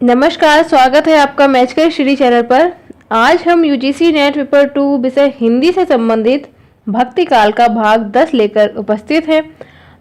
नमस्कार, स्वागत है आपका मैच का श्री चैनल पर। आज हम यूजीसी नेट पेपर 2 विषय हिंदी से संबंधित भक्ति काल का भाग 10 लेकर उपस्थित हैं।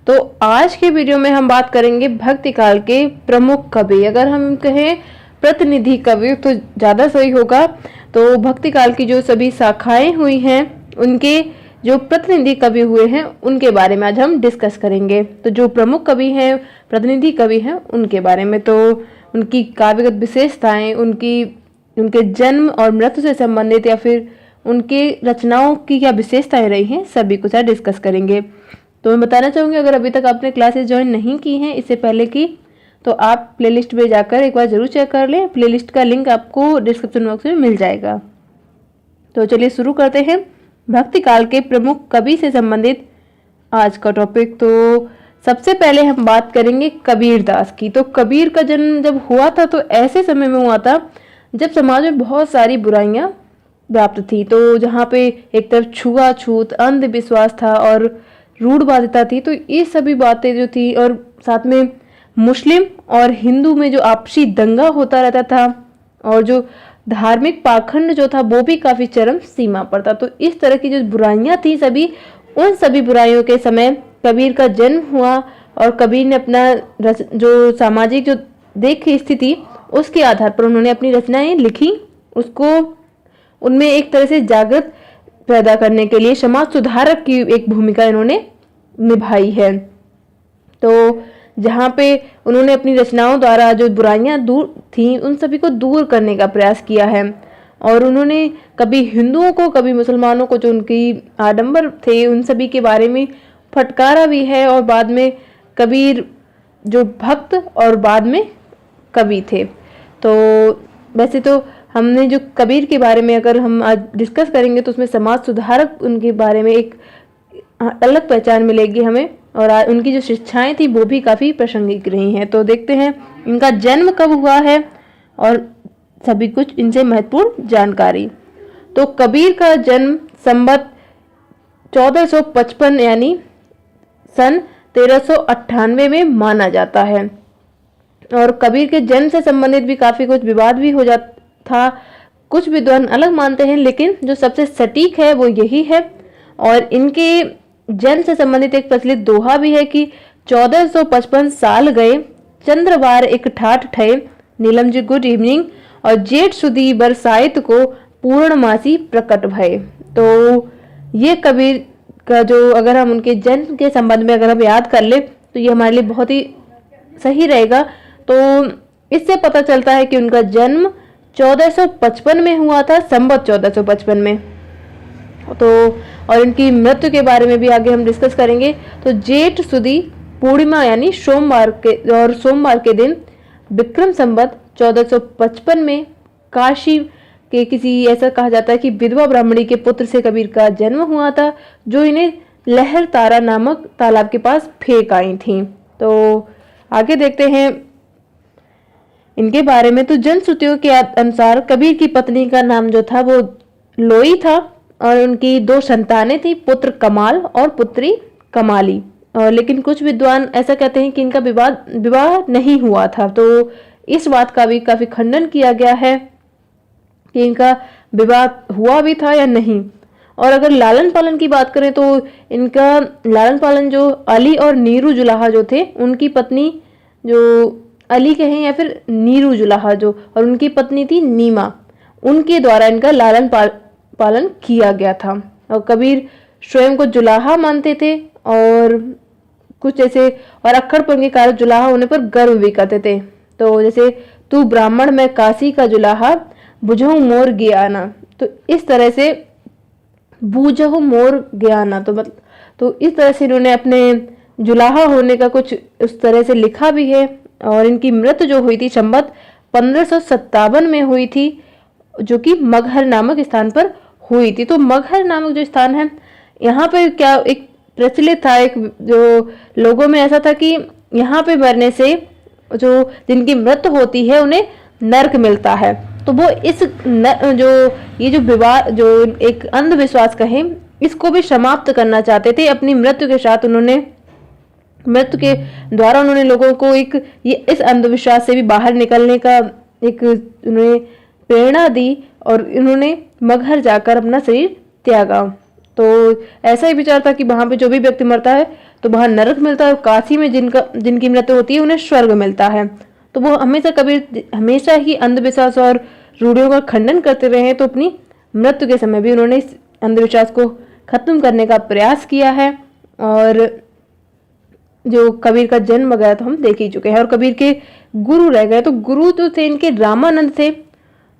तो आज के वीडियो में हम बात करेंगे भक्ति काल के प्रमुख कवि। अगर हम कहें प्रतिनिधि कवि तो ज़्यादा सही होगा। तो भक्ति काल की जो सभी शाखाएं हुई हैं उनके जो प्रतिनिधि कवि हुए हैं उनके बारे में आज हम डिस्कस करेंगे। तो जो प्रमुख कवि हैं, प्रतिनिधि कवि हैं, उनके बारे में, तो उनकी काव्यगत विशेषताएं, उनके जन्म और मृत्यु से संबंधित या फिर उनके रचनाओं की क्या विशेषताएं रही हैं, सभी कुछ आज डिस्कस करेंगे। तो मैं बताना चाहूँगी, अगर अभी तक आपने क्लासेस ज्वाइन नहीं की हैं इससे पहले की, तो आप प्लेलिस्ट में जाकर एक बार जरूर चेक कर लें। प्लेलिस्ट का लिंक आपको डिस्क्रिप्शन बॉक्स में मिल जाएगा। तो चलिए शुरू करते हैं भक्ति काल के प्रमुख कवि से संबंधित आज का टॉपिक। तो सबसे पहले हम बात करेंगे कबीर दास की। तो कबीर का जन्म जब हुआ था तो ऐसे समय में हुआ था जब समाज में बहुत सारी बुराइयां व्याप्त थी। तो जहाँ पे एक तरफ छुआछूत, अंधविश्वास था और रूढ़वादिता थी, तो ये सभी बातें जो थी, और साथ में मुस्लिम और हिंदू में जो आपसी दंगा होता रहता था और जो धार्मिक पाखंड जो था वो भी काफी चरम सीमा पर था। तो इस तरह की जो बुराइयां थी सभी, उन सभी बुराइयों के समय कबीर का जन्म हुआ और कबीर ने अपना जो सामाजिक जो देख की स्थिति उसके आधार पर उन्होंने अपनी रचनाएं लिखी। उसको उनमें एक तरह से जागृत पैदा करने के लिए समाज सुधारक की एक भूमिका इन्होंने निभाई है। तो जहाँ पे उन्होंने अपनी रचनाओं द्वारा जो बुराइयां दूर थी उन सभी को दूर करने का प्रयास किया है। और उन्होंने कभी हिंदुओं को, कभी मुसलमानों को, जो उनकी आडंबर थे उन सभी के बारे में फटकारा भी है। और बाद में कबीर जो भक्त और बाद में कवि थे। तो वैसे तो हमने जो कबीर के बारे में अगर हम आज डिस्कस करेंगे तो उसमें समाज सुधारक उनके बारे में एक अलग पहचान मिलेगी हमें, और उनकी जो शिक्षाएं थी वो भी काफ़ी प्रासंगिक रही हैं। तो देखते हैं इनका जन्म कब हुआ है और सभी कुछ इनसे महत्वपूर्ण जानकारी। तो कबीर का जन्म संवत 1455 यानी सन 1398 में माना जाता है। और कबीर के जन्म से संबंधित भी काफी कुछ विवाद भी हो जाता था। कुछ विद्वान अलग मानते हैं, लेकिन जो सबसे सटीक है वो यही है। और इनके जन्म से संबंधित एक प्रचलित दोहा भी है कि 1455 साल गए, चंद्रवार एक ठाठ ठए, नीलम जी गुड इवनिंग, और जेठ सुदी बरसाइत को पूर्णमासी प्रकट भय। तो ये कबीर का जो, अगर हम उनके जन्म के संबंध में अगर हम याद कर ले तो ये हमारे लिए बहुत ही सही रहेगा। तो इससे पता चलता है कि उनका जन्म 1455 में हुआ था, संवत 1455 में। तो और इनकी मृत्यु के बारे में भी आगे हम डिस्कस करेंगे। तो जेठ सुदी पूर्णिमा यानी सोमवार के दिन विक्रम संवत 1455 में काशी के किसी, ऐसा कहा जाता है कि विधवा ब्राह्मणी के पुत्र से कबीर का जन्म हुआ था, जो इन्हें लहर तारा नामक तालाब के पास फेंक आई थी। तो आगे देखते हैं इनके बारे में। तो जनश्रुतियों के अनुसार कबीर की पत्नी का नाम जो था वो लोई था और उनकी 2 संतानें थी, पुत्र कमाल और पुत्री कमाली। और लेकिन कुछ विद्वान ऐसा कहते हैं कि इनका विवाह नहीं हुआ था। तो इस बात का भी काफी खंडन किया गया है कि इनका विवाह हुआ भी था या नहीं। और अगर लालन पालन की बात करें तो इनका लालन पालन जो अली और नीरू जुलाहा जो थे, उनकी पत्नी जो अली कहें या फिर नीरू जुलाहा जो, और उनकी पत्नी थी नीमा, उनके द्वारा इनका लालन पालन किया गया था। और कबीर स्वयं को जुलाहा मानते थे और कुछ ऐसे, और अक्खड़पन के कारण जुलाहा होने पर गर्व भी करते थे। तो जैसे तू ब्राह्मण मैं काशी का जुलाहा, बुझहु मोर ज्ञाना। तो इस तरह से बूझहु मोर ज्ञाना, तो इस तरह से इन्होंने अपने जुलाहा होने का कुछ उस तरह से लिखा भी है। और इनकी मृत्यु जो हुई थी संवत 1557 में हुई थी, जो कि मगहर नामक स्थान पर हुई थी। तो मगहर नामक जो स्थान है, यहाँ पे क्या एक प्रचलित था, एक जो लोगों में ऐसा था कि यहाँ पे मरने से जो जिनकी मृत्यु होती है उन्हें नरक मिलता है। तो वो ये जो विवाह, जो एक अंधविश्वास कहें, इसको भी समाप्त करना चाहते थे। अपनी मृत्यु के साथ उन्होंने मृत्यु के द्वारा उन्होंने लोगों को ये इस अंधविश्वास से भी बाहर निकलने का एक उन्हें प्रेरणा दी और इन्होंने मगहर जाकर अपना शरीर त्यागा। तो ऐसा ही विचार था कि वहां पे जो भी व्यक्ति मरता है तो वहां नरक मिलता है और काशी में जिनकी मृत्यु होती है उन्हें स्वर्ग मिलता है। तो वो हमेशा कबीर हमेशा ही अंधविश्वास और रूढ़ियों का खंडन करते रहे हैं। तो अपनी मृत्यु के समय भी उन्होंने इस अंधविश्वास को खत्म करने का प्रयास किया है। और जो कबीर का जन्म वगैरह तो हम देख ही चुके हैं। और कबीर के गुरु रह गए, तो गुरु जो थे इनके रामानंद थे।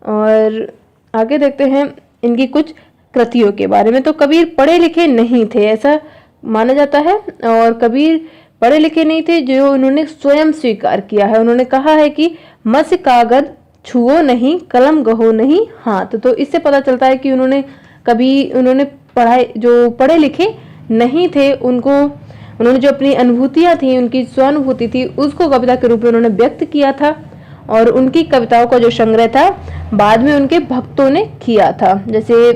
और आगे देखते हैं इनकी कुछ कृतियों के बारे में। तो कबीर पढ़े लिखे नहीं थे ऐसा माना जाता है, और कबीर पढ़े लिखे नहीं थे जो उन्होंने स्वयं स्वीकार किया है। उन्होंने कहा है कि मत्स्य कागज छुओ नहीं, कलम गहो नहीं हाथ। तो इससे पता चलता है कि उन्होंने जो पढ़े लिखे नहीं थे, उन्होंने जो अपनी अनुभूतियां थी, उनकी स्वानुभूति थी, उसको कविता के रूप में उन्होंने व्यक्त किया था। और उनकी कविताओं का जो संग्रह था बाद में उनके भक्तों ने किया था, जैसे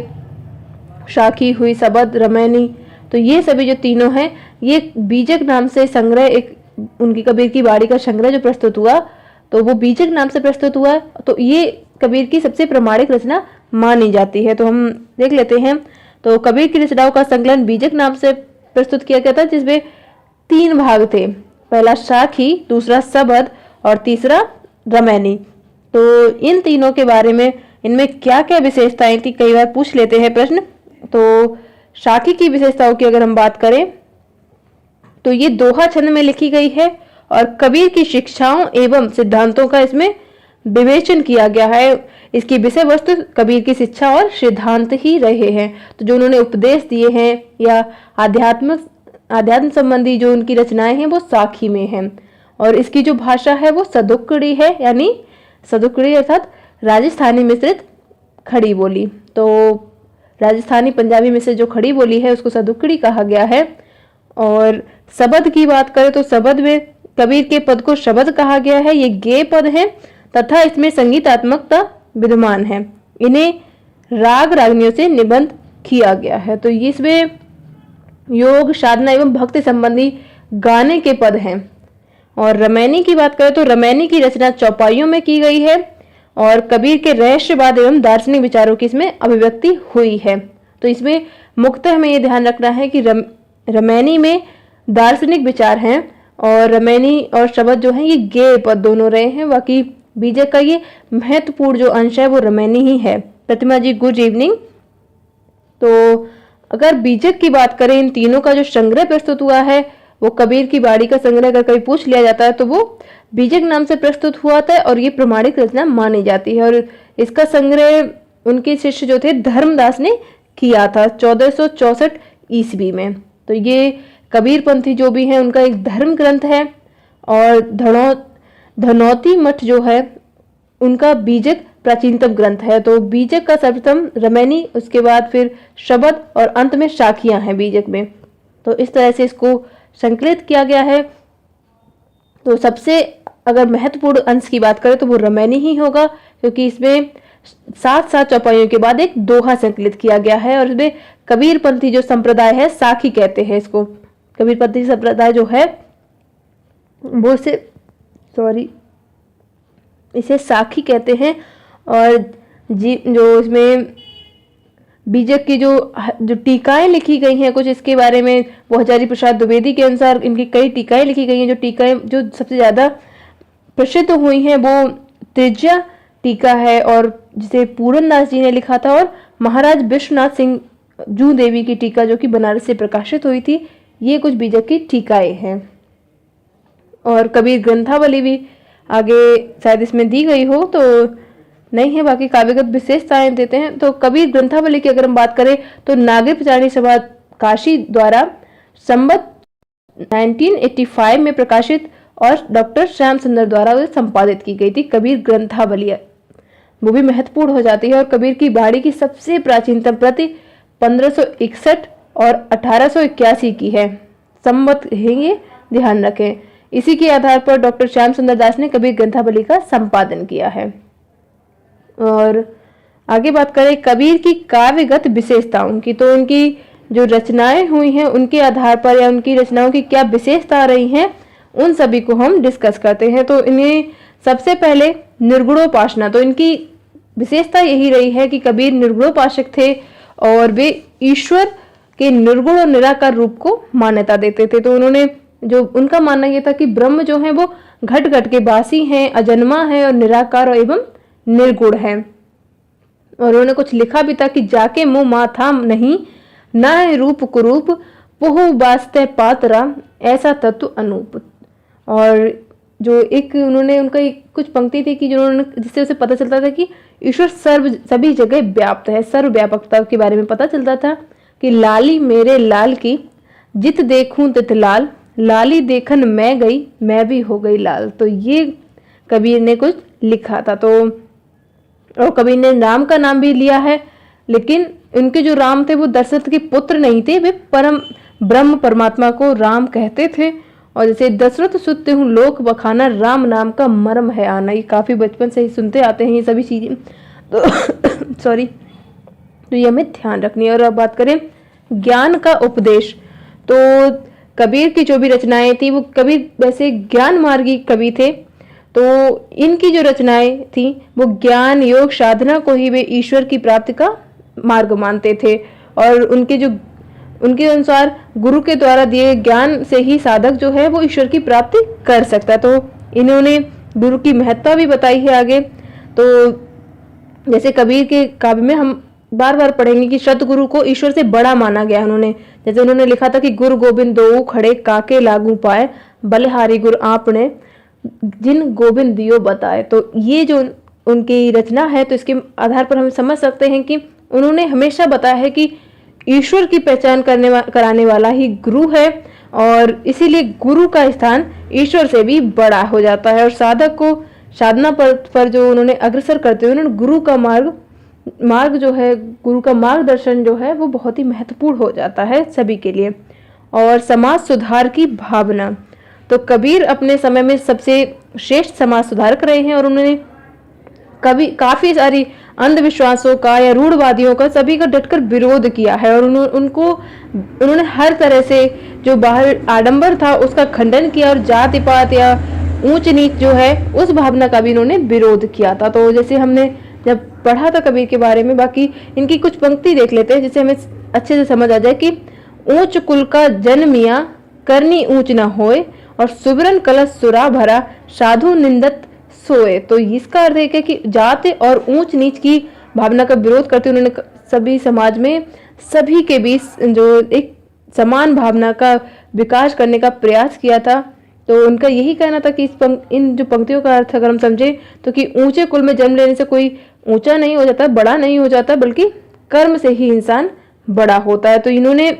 शाखी हुई, सबद, रमैनी। तो ये सभी जो तीनों हैं ये बीजक नाम से संग्रह, एक उनकी कबीर की बाड़ी का संग्रह जो प्रस्तुत हुआ तो वो बीजक नाम से प्रस्तुत हुआ। तो ये कबीर की सबसे प्रामाणिक रचना मानी जाती है। तो हम देख लेते हैं। तो कबीर की रचनाओं का संकलन बीजक नाम से प्रस्तुत किया गया था, जिसमें 3 भाग थे। पहला शाखी, दूसरा सबद और तीसरा रमैनी। तो इन तीनों के बारे में इनमें क्या क्या विशेषताएं थी, कई बार पूछ लेते हैं प्रश्न। तो शाखी की विशेषताओं की अगर हम बात करें तो ये दोहा छंद में लिखी गई है और कबीर की शिक्षाओं एवं सिद्धांतों का इसमें विवेचन किया गया है। इसकी विषय वस्तु कबीर की शिक्षा और सिद्धांत ही रहे हैं। तो जो उन्होंने उपदेश दिए हैं या आध्यात्म संबंधी जो उनकी रचनाएं हैं वो साखी में हैं। और इसकी जो भाषा है वो सदुक्कड़ी है, यानी सदुक्कड़ी अर्थात राजस्थानी मिश्रित खड़ी बोली। तो राजस्थानी पंजाबी में से जो खड़ी बोली है उसको सदुक्कड़ी कहा गया है। और शबद की बात करें तो शबद में कबीर के पद को शबद कहा गया है। ये गेय पद है तथा इसमें संगीतात्मकता विद्यमान है। इन्हें राग रागनियों से निबंध किया गया है। तो इसमें योग, साधना एवं भक्ति संबंधी गाने के पद हैं। और रमैनी की बात करें तो रमैनी की रचना चौपाइयों में की गई है और कबीर के रहस्यवाद एवं दार्शनिक विचारों की इसमें अभिव्यक्ति हुई है। तो इसमें मुख्यतः हमें ये ध्यान रखना है कि रमैनी में दार्शनिक विचार हैं और रमैनी और शबद जो है ये गेय पद दोनों रहे हैं। बाकी बीजक का ये महत्वपूर्ण जो अंश है वो रमैनी ही है। प्रतिमा जी गुड इवनिंग। तो अगर बीजक की बात करें, इन तीनों का जो संग्रह प्रस्तुत हुआ है वो कबीर की बाड़ी का संग्रह अगर कभी पूछ लिया जाता है तो वो बीजक नाम से प्रस्तुत हुआ था और ये प्रमाणिक रचना मानी जाती है। और इसका संग्रह उनके शिष्य जो थे धर्मदास ने किया था 1464 ईस्वी में। तो ये कबीरपंथी जो भी हैं उनका एक धर्म ग्रंथ है। और धनौती मठ जो है उनका बीजक प्राचीनतम ग्रंथ है। तो बीजक का सर्वप्रथम रमैनी, उसके बाद फिर शबद और अंत में शाखियां हैं बीजक में। तो इस तरह से इसको संकलित किया गया है। तो सबसे अगर महत्वपूर्ण अंश की बात करें तो वो रमैनी ही होगा, क्योंकि इसमें 7 चौपाइयों के बाद एक दोहा संकलित किया गया है। और इसमें कबीरपंथी जो संप्रदाय है, साखी कहते हैं इसको, कबीरपंथी संप्रदाय जो है वो इसे साखी कहते हैं। और जो इसमें बीजक की जो टीकाएं लिखी गई हैं कुछ इसके बारे में, वो हजारी प्रसाद द्विवेदी के अनुसार इनकी कई टीकाएं लिखी गई हैं। जो टीकाएं जो सबसे ज़्यादा प्रसिद्ध हुई हैं वो त्रिज्या टीका है और जिसे पूरनदास जी ने लिखा था, और महाराज विश्वनाथ सिंह जू देवी की टीका जो कि बनारस से प्रकाशित हुई थी। ये कुछ बीजक की टीकाएं हैं। और कबीर ग्रंथावली भी आगे शायद इसमें दी गई हो तो नहीं है, बाकी काव्यगत विशेषताएं देते हैं। तो कबीर ग्रंथावली की अगर हम बात करें तो नागरिक प्रचारणी सभा काशी द्वारा संवत 1985 में प्रकाशित और डॉक्टर श्याम सुंदर द्वारा संपादित की गई थी कबीर ग्रंथावली। वो भी महत्वपूर्ण हो जाती है। और कबीर की बाड़ी की सबसे प्राचीनतम प्रति 1561 और 1881 की है। संवत है ये, ध्यान रखें। इसी के आधार पर डॉक्टर श्याम सुंदर दास ने कबीर ग्रंथावली का संपादन किया है। और आगे बात करें कबीर की काव्यगत विशेषताओं की, तो उनकी जो रचनाएं हुई हैं उनके आधार पर या उनकी रचनाओं की क्या विशेषता रही हैं उन सभी को हम डिस्कस करते हैं। तो इन्हें सबसे पहले निर्गुणोपासना। तो इनकी विशेषता यही रही है कि कबीर निर्गुणोपासक थे और वे ईश्वर के निर्गुण और निराकार रूप को मान्यता देते थे। तो उन्होंने जो उनका मानना यह था कि ब्रह्म जो है वो घट घट के वासी हैं, अजन्मा है और निराकार एवं निर्गुण है। और उन्होंने कुछ लिखा भी था कि जाके मुँह माथा नहीं, न रूप कुरूप, पोहु वास्ते पातरा, ऐसा तत्व अनूप। और जो एक उन्होंने उनका एक कुछ पंक्ति थी कि जो उन्होंने जिससे उसे पता चलता था कि ईश्वर सभी जगह व्याप्त है, सर्वव्यापकता के बारे में पता चलता था कि लाली मेरे लाल की, जित देखूं तित लाल, लाली देखन मैं गई, मैं भी हो गई लाल। तो ये कबीर ने कुछ लिखा था। तो और कबीर ने राम का नाम भी लिया है, लेकिन उनके जो राम थे वो दशरथ के पुत्र नहीं थे, वे परम ब्रह्म परमात्मा को राम कहते थे। और जैसे दशरथ सुनते हूँ लोक बखाना, राम नाम का मर्म है आना। ये काफी बचपन से ही सुनते आते हैं ये सभी चीजें, तो सॉरी, तो ये हमें ध्यान रखनी है। और अब बात करें ज्ञान का उपदेश, तो कबीर की जो भी रचनाएं थी वो कबीर वैसे ज्ञान मार्गी कवि थे। तो इनकी जो रचनाएं थी वो ज्ञान योग साधना को ही वे ईश्वर की प्राप्ति का मार्ग मानते थे। और उनके अनुसार गुरु के द्वारा दिए ज्ञान से ही साधक जो है वो ईश्वर की प्राप्ति कर सकता है। तो इन्होंने गुरु की महत्ता भी बताई है आगे। तो जैसे कबीर के काव्य में हम बार बार पढ़ेंगे कि सतगुरु को ईश्वर से बड़ा माना गया। उन्होंने जैसे उन्होंने लिखा था कि गुरु गोविंद दो खड़े, काके लागू पाए, बलिहारी गुरु आपने, जिन गोविंद दियो बताए। तो ये जो उनकी रचना है, तो इसके आधार पर हम समझ सकते हैं कि उन्होंने हमेशा बताया है कि ईश्वर की पहचान कराने वाला ही गुरु है, और इसीलिए गुरु का स्थान ईश्वर से भी बड़ा हो जाता है। और साधक को साधना पर जो उन्होंने अग्रसर करते हुए उन्होंने गुरु का मार्ग जो है, गुरु का मार्गदर्शन जो है वो बहुत ही महत्वपूर्ण हो जाता है सभी के लिए। और समाज सुधार की भावना, तो कबीर अपने समय में सबसे श्रेष्ठ समाज सुधारक रहे हैं। और उन्होंने काफी सारी अंधविश्वासों का या रूढ़वादियों का सभी का डटकर विरोध किया है। और उन्होंने हर तरह से जो बाहर आडंबर था उसका खंडन किया, और जाति पात या ऊंच नीच जो है उस भावना का भी इन्होंने विरोध किया था। तो जैसे हमने जब पढ़ा था कबीर के बारे में, बाकी इनकी कुछ पंक्ति देख लेते हैं जिससे हमें अच्छे से समझ आ जाए कि ऊंच कुल का जन्मिया, करनी ऊंच न होए, और सुबरन कलश सुरा भरा, साधु निंदत सोए। तो इसका अर्थ है कि जाति और ऊंच नीच की भावना का विरोध करते उन्होंने सभी समाज में सभी के बीच जो एक समान भावना का विकास करने का प्रयास किया था। तो उनका यही कहना था कि इन जो पंक्तियों का अर्थ अगर हम समझे तो कि ऊंचे कुल में जन्म लेने से कोई ऊंचा नहीं हो जाता, बड़ा नहीं हो जाता, बल्कि कर्म से ही इंसान बड़ा होता है। तो इन्होंने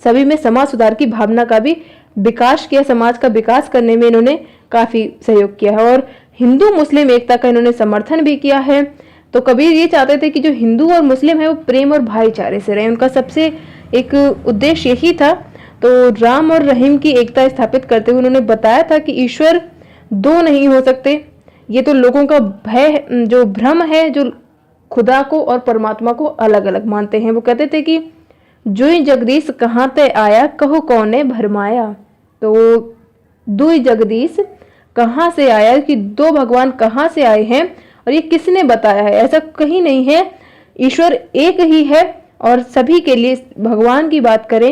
सभी में समाज सुधार की भावना का भी विकास किया, समाज का विकास करने में इन्होंने काफी सहयोग किया है। और हिंदू मुस्लिम एकता का इन्होंने समर्थन भी किया है। तो कबीर ये चाहते थे कि जो हिंदू और मुस्लिम है वो प्रेम और भाईचारे से रहे, उनका सबसे एक उद्देश्य यही था। तो राम और रहीम की एकता स्थापित करते हुए उन्होंने बताया था कि ईश्वर दो नहीं हो सकते, ये तो लोगों का जो भ्रम है, जो खुदा को और परमात्मा को अलग अलग मानते हैं। वो कहते थे कि जुई जगदीश कहाँ ते आया, कहो कौने भरमाया। तो दुई जगदीश कहाँ से आया, कि दो भगवान कहाँ से आए हैं और ये किसने बताया है, ऐसा कहीं नहीं है। ईश्वर एक ही है और सभी के लिए भगवान की बात करें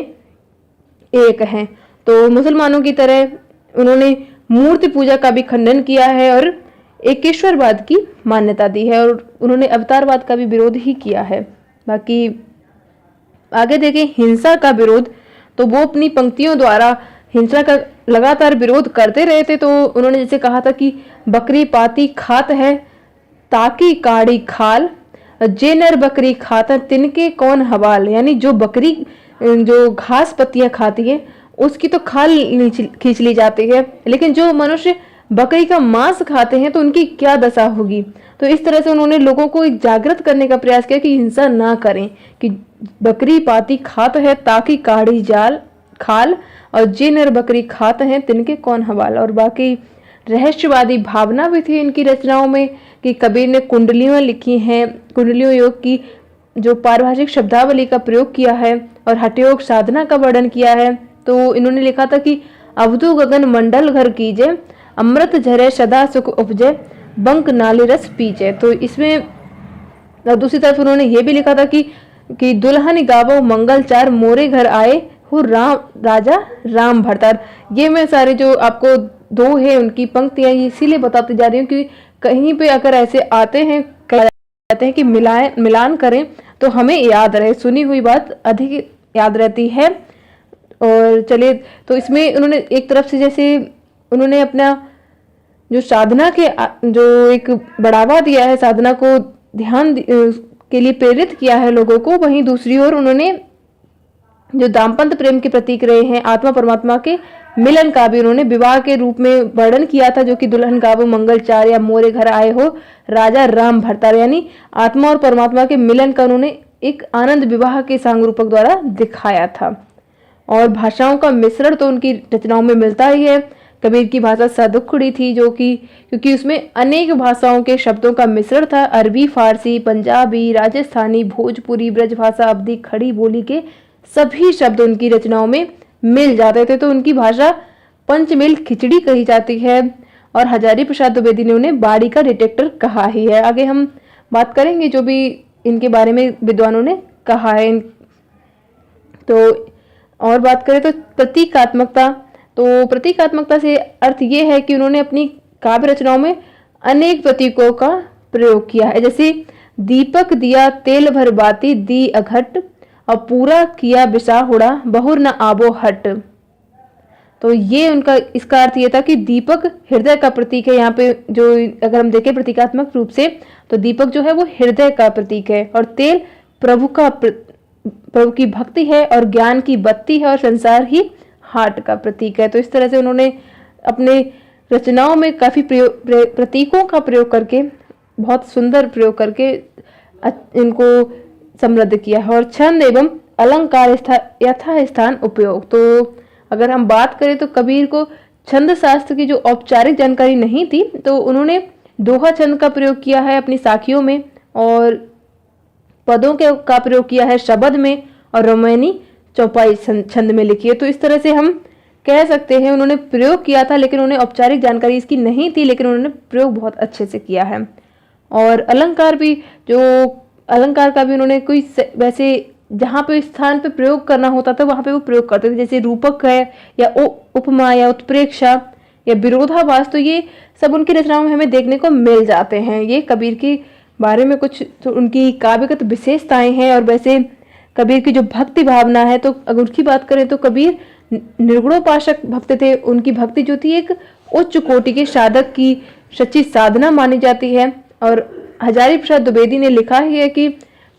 एक है। तो मुसलमानों की तरह उन्होंने मूर्ति पूजा का भी खंडन किया है और एकेश्वरवाद की मान्यता दी है, और उन्होंने अवतारवाद का भी विरोध ही किया है। बाकी आगे देखें हिंसा का विरोध, तो वो अपनी पंक्तियों द्वारा हिंसा का लगातार विरोध करते रहे थे। तो उन्होंने जैसे कहा था कि बकरी पाती खात है, ताकि काड़ी खाल, जे नर बकरी खाता तिनके कौन हवाल। यानी जो बकरी जो घास पत्तियां खाती है उसकी तो खाल खींच ली जाती है, लेकिन जो मनुष्य बकरी का मांस खाते हैं तो उनकी क्या दशा होगी। तो इस तरह से उन्होंने लोगों को एक जागृत करने का प्रयास किया कि हिंसा ना करें, कि बकरी पाती खात है ताकि काढ़ी जाल खाल, और जे नर बकरी खात हैं तिनके कौन हवाल। और बाकी रहस्यवादी भावना भी थी इनकी रचनाओं में, कि कबीर ने कुंडलियां लिखी हैं, कुंडलियों योग की जो पारिभाषिक शब्दावली का प्रयोग किया है, और हठयोग साधना का वर्णन किया है। तो इन्होंने लिखा था कि अवधु गगन मंडल घर कीजे, अमृत झरे सदा सुख उपजे, बंक नाले रस पीछे। तो इसमें दूसरी तरफ उन्होंने ये भी लिखा था कि दुल्हन गावो मंगलचार मोरे घर आए हो राजा राम भरतार। ये मैं सारे जो आपको दो है उनकी पंक्तियां इसीलिए बताती जा रही हूँ कि कहीं पे अगर ऐसे आते हैं, कहते हैं कि मिलान करें तो हमें याद रहे, सुनी हुई बात अधिक याद रहती है। और चलिए, तो इसमें उन्होंने एक तरफ से जैसे उन्होंने अपना जो साधना के जो एक बढ़ावा दिया है, साधना को ध्यान के लिए प्रेरित किया है लोगों को, वहीं दूसरी ओर उन्होंने जो दाम्पत्य प्रेम के प्रतीक रहे हैं आत्मा परमात्मा के मिलन का भी उन्होंने विवाह के रूप में वर्णन किया था, जो कि दुल्हन गावो मंगलचार या मोरे घर आए हो राजा राम भरतार, यानी आत्मा और परमात्मा के मिलन का उन्होंने एक आनंद विवाह के सांग रूपक द्वारा दिखाया था। और भाषाओं का मिश्रण तो उनकी रचनाओं में मिलता ही है। कबीर की भाषा सदुखड़ी थी, जो कि क्योंकि उसमें अनेक भाषाओं के शब्दों का मिश्रण था। अरबी, फारसी, पंजाबी, राजस्थानी, भोजपुरी, ब्रजभाषा, अवधी, खड़ी बोली के सभी शब्द उनकी रचनाओं में मिल जाते थे। तो उनकी भाषा पंचमेल खिचड़ी कही जाती है और हजारी प्रसाद द्विवेदी ने उन्हें बाड़ी का डिटेक्टर कहा ही है। आगे हम बात करेंगे जो भी इनके बारे में विद्वानों ने कहा है। तो और बात करें तो प्रतीकात्मकता, तो प्रतीकात्मकता से अर्थ ये है कि उन्होंने अपनी काव्य रचनाओं में अनेक प्रतीकों का प्रयोग किया है, जैसे दीपक दिया तेल भर बाती दी अघट और पूरा किया बिसाहुड़ा बहुर न आबो हट। तो ये उनका इसका अर्थ ये था कि दीपक हृदय का प्रतीक है। यहाँ पे जो अगर हम देखें प्रतीकात्मक रूप से तो दीपक जो है वो हृदय का प्रतीक है और तेल प्रभु की भक्ति है और ज्ञान की बत्ती है और संसार ही हार्ट का प्रतीक है। तो इस तरह से उन्होंने अपने रचनाओं में काफी प्रतीकों का प्रयोग करके, बहुत सुंदर प्रयोग करके इनको समृद्ध किया है। और छंद एवं अलंकार यथा स्थान उपयोग, तो अगर हम बात करें तो कबीर को छंद शास्त्र की जो औपचारिक जानकारी नहीं थी, तो उन्होंने दोहा छंद का प्रयोग किया है अपनी साखियों में और पदों का प्रयोग किया है शब्द में और रोमैनी चौपाई छंद में लिखी है। तो इस तरह से हम कह सकते हैं उन्होंने प्रयोग किया था, लेकिन उन्हें औपचारिक जानकारी इसकी नहीं थी, लेकिन उन्होंने प्रयोग बहुत अच्छे से किया है। और अलंकार भी, जो अलंकार का भी उन्होंने कोई वैसे जहाँ पे स्थान पे प्रयोग करना होता था वहाँ पे वो प्रयोग करते थे, जैसे रूपक है या उपमा या उत्प्रेक्षा या विरोधाभास, तो ये सब उनकी रचनाओं में हमें देखने को मिल जाते हैं। ये कबीर के बारे में कुछ तो उनकी काव्यगत विशेषताएं हैं। और वैसे कबीर की जो भक्ति भावना है, तो अगर उसकी बात करें तो कबीर निर्गुणोपासक भक्त थे। उनकी भक्ति जो थी एक उच्च कोटि के साधक की सच्ची साधना मानी जाती है। और हजारी प्रसाद द्विवेदी ने लिखा है कि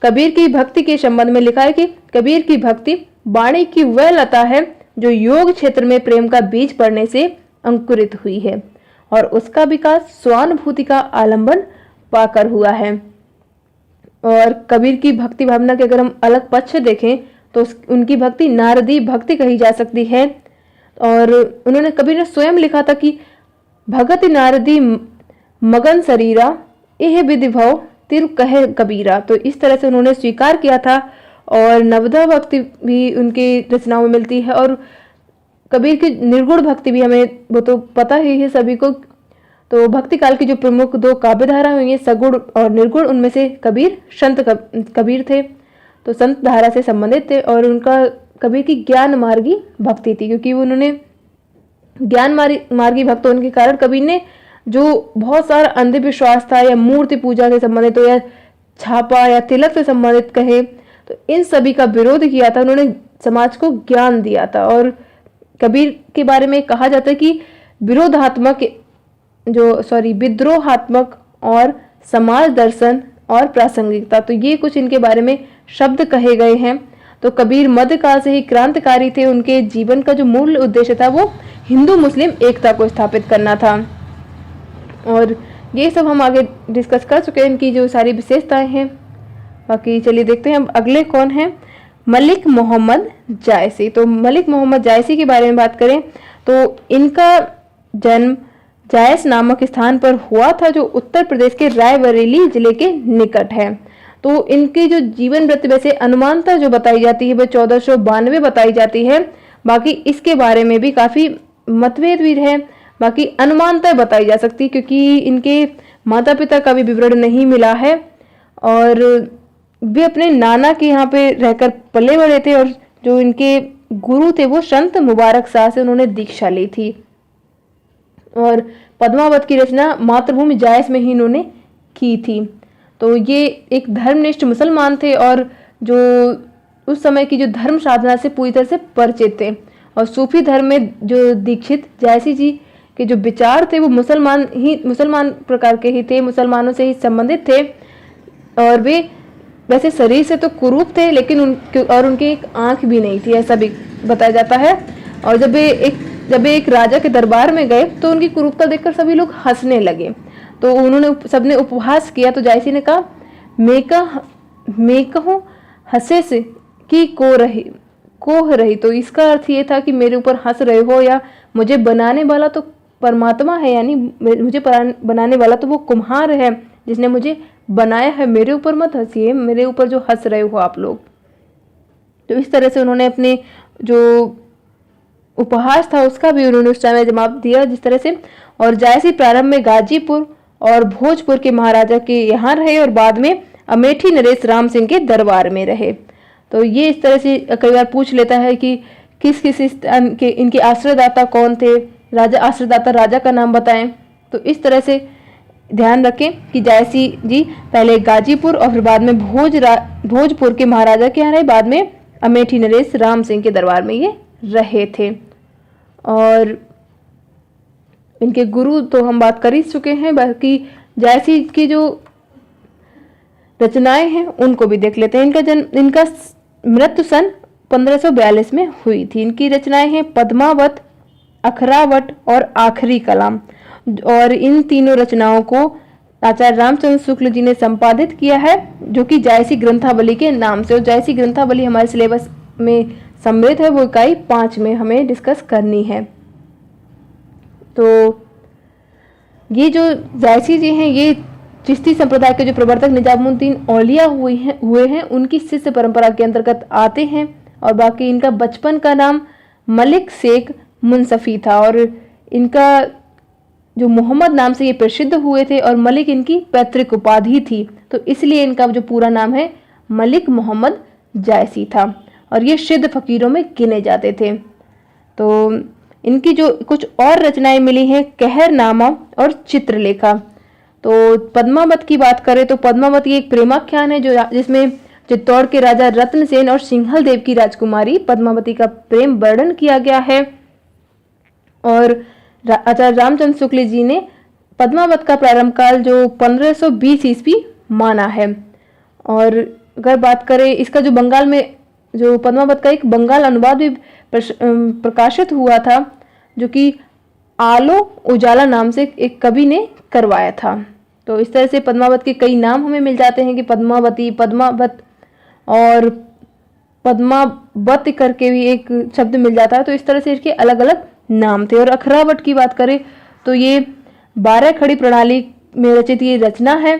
कबीर की भक्ति के संबंध में लिखा है कि कबीर की भक्ति वाणी की वह लता है जो योग क्षेत्र में प्रेम का बीज पड़ने से अंकुरित हुई है और उसका विकास स्वानुभूति का आलंबन पाकर हुआ है। और कबीर की भक्ति भावना के अगर हम अलग पक्ष देखें तो उनकी भक्ति नारदी भक्ति कही जा सकती है। और उन्होंने कबीर ने स्वयं लिखा था कि भगत नारदी मगन शरीरा यह विधि भव तिर कहे कबीरा। तो इस तरह से उन्होंने स्वीकार किया था। और नवदा भक्ति भी उनकी रचनाओं में मिलती है और कबीर की निर्गुण भक्ति भी हमें वो तो पता ही है सभी को। तो भक्ति काल की जो प्रमुख दो काव्य धारा हुई है सगुण और निर्गुण, उनमें से कबीर संत कबीर थे, तो संत धारा से संबंधित थे। और उनका कबीर की ज्ञान मार्गी भक्ति थी, क्योंकि उन्होंने ज्ञान मार्गी भक्त होने के कारण कबीर ने जो बहुत सारा अंधविश्वास था या मूर्ति पूजा से संबंधित हो या छापा या तिलक से संबंधित कहे, तो इन सभी का विरोध किया था। उन्होंने समाज को ज्ञान दिया था। और कबीर के बारे में कहा जाता है कि विद्रोहात्मक और समाज दर्शन और प्रासंगिकता, तो ये कुछ इनके बारे में शब्द कहे गए हैं। तो कबीर मध्यकाल से ही क्रांतिकारी थे। उनके जीवन का जो मूल उद्देश्य था वो हिंदू मुस्लिम एकता को स्थापित करना था। और ये सब हम आगे डिस्कस कर चुके हैं, इनकी जो सारी विशेषताएं हैं। बाकी चलिए देखते हैं अब अगले कौन है, मलिक मोहम्मद जायसी। तो मलिक मोहम्मद जायसी के बारे में बात करें तो इनका जन्म जायस नामक स्थान पर हुआ था, जो उत्तर प्रदेश के रायबरेली जिले के निकट है। तो इनकी जो जीवन वृत्त वैसे अनुमानता जो बताई जाती है वह 1492 बताई जाती है। बाकी इसके बारे में भी काफी मतभेद भी है। बाकी अनुमानतः बताई जा सकती है, क्योंकि इनके माता पिता का भी विवरण नहीं मिला है और वे अपने नाना के यहाँ पे रहकर पले बड़े थे और जो इनके गुरु थे वो संत मुबारक शाह से उन्होंने दीक्षा ली थी। और पद्मावत की रचना मातृभूमि जायस में ही इन्होंने की थी। तो ये एक धर्मनिष्ठ मुसलमान थे और जो उस समय की जो धर्म साधना से पूरी तरह से परिचित थे और सूफी धर्म में जो दीक्षित जायसी जी के जो विचार थे वो मुसलमान प्रकार के ही थे, मुसलमानों से ही संबंधित थे। और वे वैसे शरीर से तो कुरूप थे, लेकिन उनकी एक आंख भी नहीं थी, ऐसा भी बताया जाता है। और जब वे एक राजा के दरबार में गए तो उनकी कुरूपता देखकर सभी लोग हंसने लगे। तो उन्होंने सबने उपहास किया। तो जायसी ने कहा, मैं कहूँ हंसे से कि कोह रही। तो इसका अर्थ ये था कि मेरे ऊपर हंस रहे हो, या मुझे बनाने वाला तो परमात्मा है, यानी मुझे बनाने वाला तो वो कुम्हार है जिसने मुझे बनाया है, मेरे ऊपर मत हंसिए, मेरे ऊपर जो हंस रहे हो आप लोग। तो इस तरह से उन्होंने अपने जो उपहास था उसका भी उन्होंने उस समय जवाब दिया जिस तरह से। और जायसी प्रारंभ में गाजीपुर और भोजपुर के महाराजा के यहाँ रहे और बाद में अमेठी नरेश राम सिंह के दरबार में रहे। तो ये इस तरह से कई बार पूछ लेता है कि किस किस के इनके आश्रयदाता कौन थे, आश्रयदाता राजा का नाम बताएं। तो इस तरह से ध्यान रखें कि जायसी जी पहले गाजीपुर और फिर बाद में भोजपुर के महाराजा के यहाँ रहे, बाद में अमेठी नरेश राम सिंह के दरबार में ये रहे थे। और इनके गुरु तो हम बात कर ही चुके हैं, बाकी जायसी की जो रचनाएं हैं उनको भी देख लेते हैं। इनका मृत्यु सन 1542 में हुई थी। इनकी रचनाएं हैं पद्मावत, अखरावट और आखिरी कलाम। और इन तीनों रचनाओं को आचार्य रामचंद्र शुक्ल जी ने संपादित किया है, जो कि जायसी ग्रंथावली के नाम से। और जायसी ग्रंथावली हमारे सिलेबस में सम्मिलित है, वो इकाई 5 में हमें डिस्कस करनी है। तो ये जो जायसी जी हैं ये चिश्ती संप्रदाय के जो प्रवर्तक निजामुद्दीन औलिया हुए हैं उनकी शिष्य परंपरा के अंतर्गत आते हैं। और बाकी इनका बचपन का नाम मलिक शेख मुंसफी था और इनका जो मोहम्मद नाम से ये प्रसिद्ध हुए थे और मलिक इनकी पैतृक उपाधि थी, तो इसलिए इनका जो पूरा नाम है मलिक मोहम्मद जायसी था और ये सिद्ध फकीरों में गिने जाते थे। तो इनकी जो कुछ और रचनाएं मिली हैं कहरनामा और चित्रलेखा। तो पद्मावत की बात करें तो पद्मावत ये एक प्रेमाख्यान है जिसमें चित्तौड़ के राजा रत्नसेन और सिंहल देव की राजकुमारी पद्मावती का प्रेम वर्णन किया गया है। और आचार्य रामचंद्र शुक्ल जी ने पद्मावत का प्रारंभ काल जो 1520 ईस्वी माना है। और अगर बात करें इसका जो बंगाल में जो पद्मावत का एक बंगाल अनुवाद भी प्रकाशित हुआ था, जो कि आलो उजाला नाम से एक कवि ने करवाया था। तो इस तरह से पद्मावत के कई नाम हमें मिल जाते हैं कि पद्मावती, पद्मावत और पद्मावत करके भी एक शब्द मिल जाता है। तो इस तरह से इसके अलग अलग नाम थे। और अखरावट की बात करें तो ये 12 खड़ी प्रणाली में रचित ये रचना है।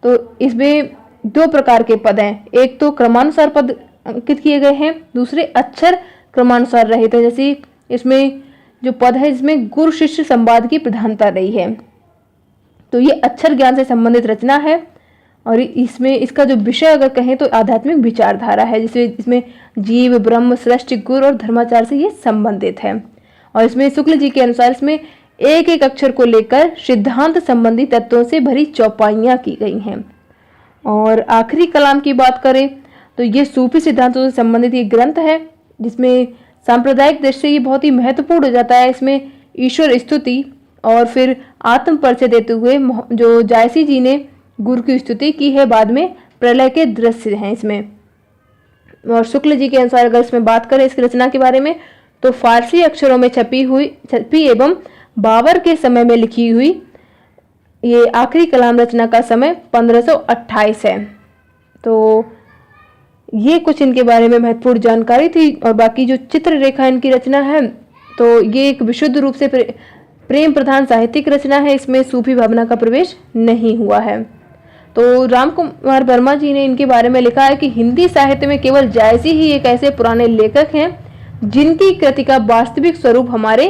तो इसमें 2 प्रकार के पद हैं, एक तो क्रमानुसार पद अंकित किए गए हैं, दूसरे अक्षर क्रमानुसार रहे थे। जैसे इसमें जो पद है इसमें गुरु शिष्य संवाद की प्रधानता रही है। तो ये अक्षर ज्ञान से संबंधित रचना है और इसमें इसका जो विषय अगर कहें तो आध्यात्मिक विचारधारा है, जिसमें इसमें जीव, ब्रह्म, सृष्टि, गुरु और धर्माचार से ये संबंधित है। और इसमें शुक्ल जी के अनुसार इसमें एक एक अक्षर को लेकर सिद्धांत संबंधी तत्वों से भरी चौपाइयाँ की गई हैं। और आखिरी कलाम की बात करें तो ये सूफी सिद्धांतों से संबंधित ये ग्रंथ है, जिसमें सांप्रदायिक दृष्टि से ये बहुत ही महत्वपूर्ण हो जाता है। इसमें ईश्वर स्तुति और फिर आत्म परिचय देते हुए जो जायसी जी ने गुरु की स्तुति की है, बाद में प्रलय के दृश्य हैं इसमें। और शुक्ल जी के अनुसार अगर इसमें बात करें इसकी रचना के बारे में तो फारसी अक्षरों में छपी एवं बाबर के समय में लिखी हुई ये आखिरी कलाम रचना का समय 1528 है। तो ये कुछ इनके बारे में महत्वपूर्ण जानकारी थी। और बाकी जो चित्ररेखा इनकी रचना है तो ये एक विशुद्ध रूप से प्रेम प्रधान साहित्यिक रचना है, इसमें सूफी भावना का प्रवेश नहीं हुआ है। तो राम कुमार वर्मा जी ने इनके बारे में लिखा है कि हिंदी साहित्य में केवल जायसी ही एक ऐसे पुराने लेखक हैं जिनकी कृति का वास्तविक स्वरूप हमारे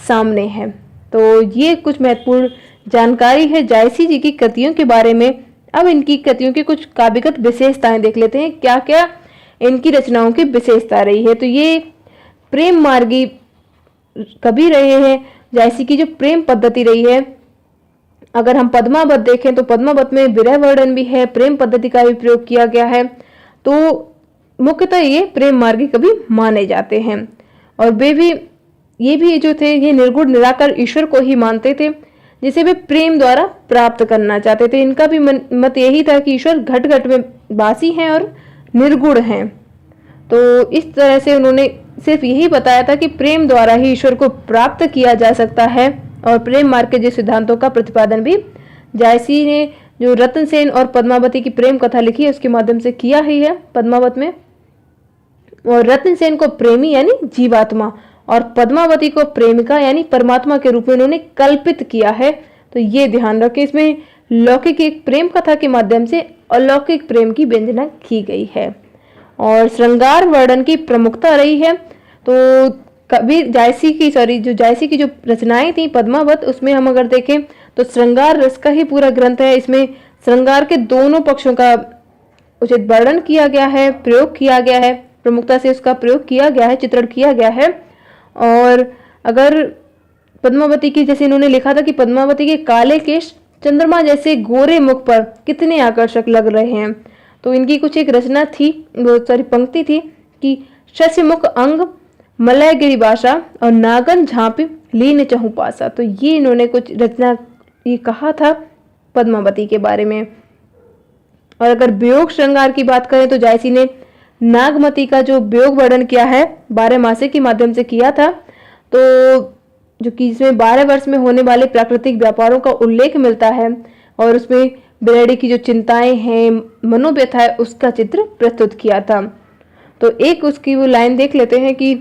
सामने है। तो ये कुछ महत्वपूर्ण जानकारी है जायसी जी की कृतियों के बारे में। अब इनकी कृतियों की कुछ काव्यगत विशेषताएं देख लेते हैं, क्या क्या इनकी रचनाओं की विशेषता रही है। तो ये प्रेम मार्गी कवि रहे हैं। जायसी की जो प्रेम पद्धति रही है, अगर हम पद्मावत देखें तो पद्मावत में विरह वर्णन भी है, प्रेम पद्धति का भी प्रयोग किया गया है। तो मुख्यतः ये प्रेम मार्गी कवि माने जाते हैं। और वे भी ये भी जो थे ये निर्गुण निराकार ईश्वर को ही मानते थे, जिसे वे प्रेम द्वारा प्राप्त करना चाहते थे। इनका भी मत यही था कि ईश्वर घट घट में वासी हैं और निर्गुण हैं। तो इस तरह से उन्होंने सिर्फ यही बताया था कि प्रेम द्वारा ही ईश्वर को प्राप्त किया जा सकता है। और प्रेम मार्ग के जिस सिद्धांतों का प्रतिपादन भी जायसी ने जो रतन सेन और पद्मावती की प्रेम कथा लिखी है उसके माध्यम से किया ही है पद्मावत में। और रतन सेन को प्रेमी यानी जीवात्मा और पद्मावती को प्रेमिका यानी परमात्मा के रूप में उन्होंने कल्पित किया है। तो ये ध्यान रखें, इसमें लौकिक एक प्रेम कथा के माध्यम से अलौकिक प्रेम की व्यंजना की गई है। और श्रृंगार वर्णन की प्रमुखता रही है। तो कवि जायसी की जो रचनाएं थी पद्मावत, उसमें हम अगर देखें तो श्रृंगार रस का ही पूरा ग्रंथ है। इसमें श्रृंगार के दोनों पक्षों का उचित वर्णन किया गया है, प्रयोग किया गया है, प्रमुखता से उसका प्रयोग किया गया है, चित्रण किया गया है। और अगर पद्मावती की, जैसे इन्होंने लिखा था कि पद्मावती के काले केश चंद्रमा जैसे गोरे मुख पर कितने आकर्षक लग रहे हैं। तो इनकी कुछ एक रचना थी, बहुत सारी पंक्ति थी कि शशिमुख अंग मलय गिरी भाषा और नागन झांपी लीन चहु पासा। तो ये इन्होंने कुछ रचना ये कहा था पद्मावती के बारे में। और अगर वियोग श्रृंगार की बात करें तो जायसी ने नागमती का जो वियोग वर्णन किया है 12 मासे के माध्यम से किया था। तो जो कि इसमें 12 वर्ष में होने वाले प्राकृतिक व्यापारों का उल्लेख मिलता है और उसमें बिरहड़ी की जो चिंताएं हैं, मनोव्यथा है, उसका चित्र प्रस्तुत किया था। तो एक उसकी वो लाइन देख लेते हैं कि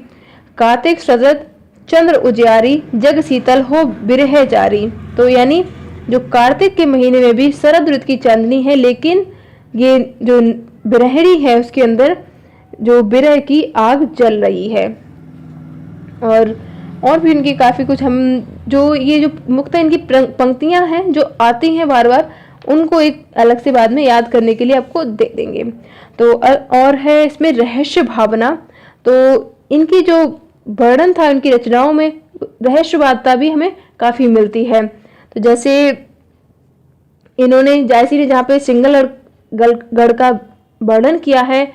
कार्तिक शरद चंद्र उजियारी जग शीतल हो बिरह जारी। तो यानी जो कार्तिक के महीने में भी शरद ऋतु की चांदनी है, लेकिन ये जो बिरहड़ी है उसके अंदर जो बिरह की आग जल रही है। और भी इनकी काफी कुछ, हम जो ये जो मुख्यतः इनकी पंक्तियां हैं जो आती हैं बार बार, उनको एक अलग से बाद में याद करने के लिए आपको दे देंगे। तो और है इसमें रहस्य भावना। तो इनकी जो वर्णन था उनकी रचनाओं में रहस्यवादता भी हमें काफी मिलती है। तो जैसे इन्होंने जायसी ने जहाँ पे सिंगलगढ़ का वर्णन किया है,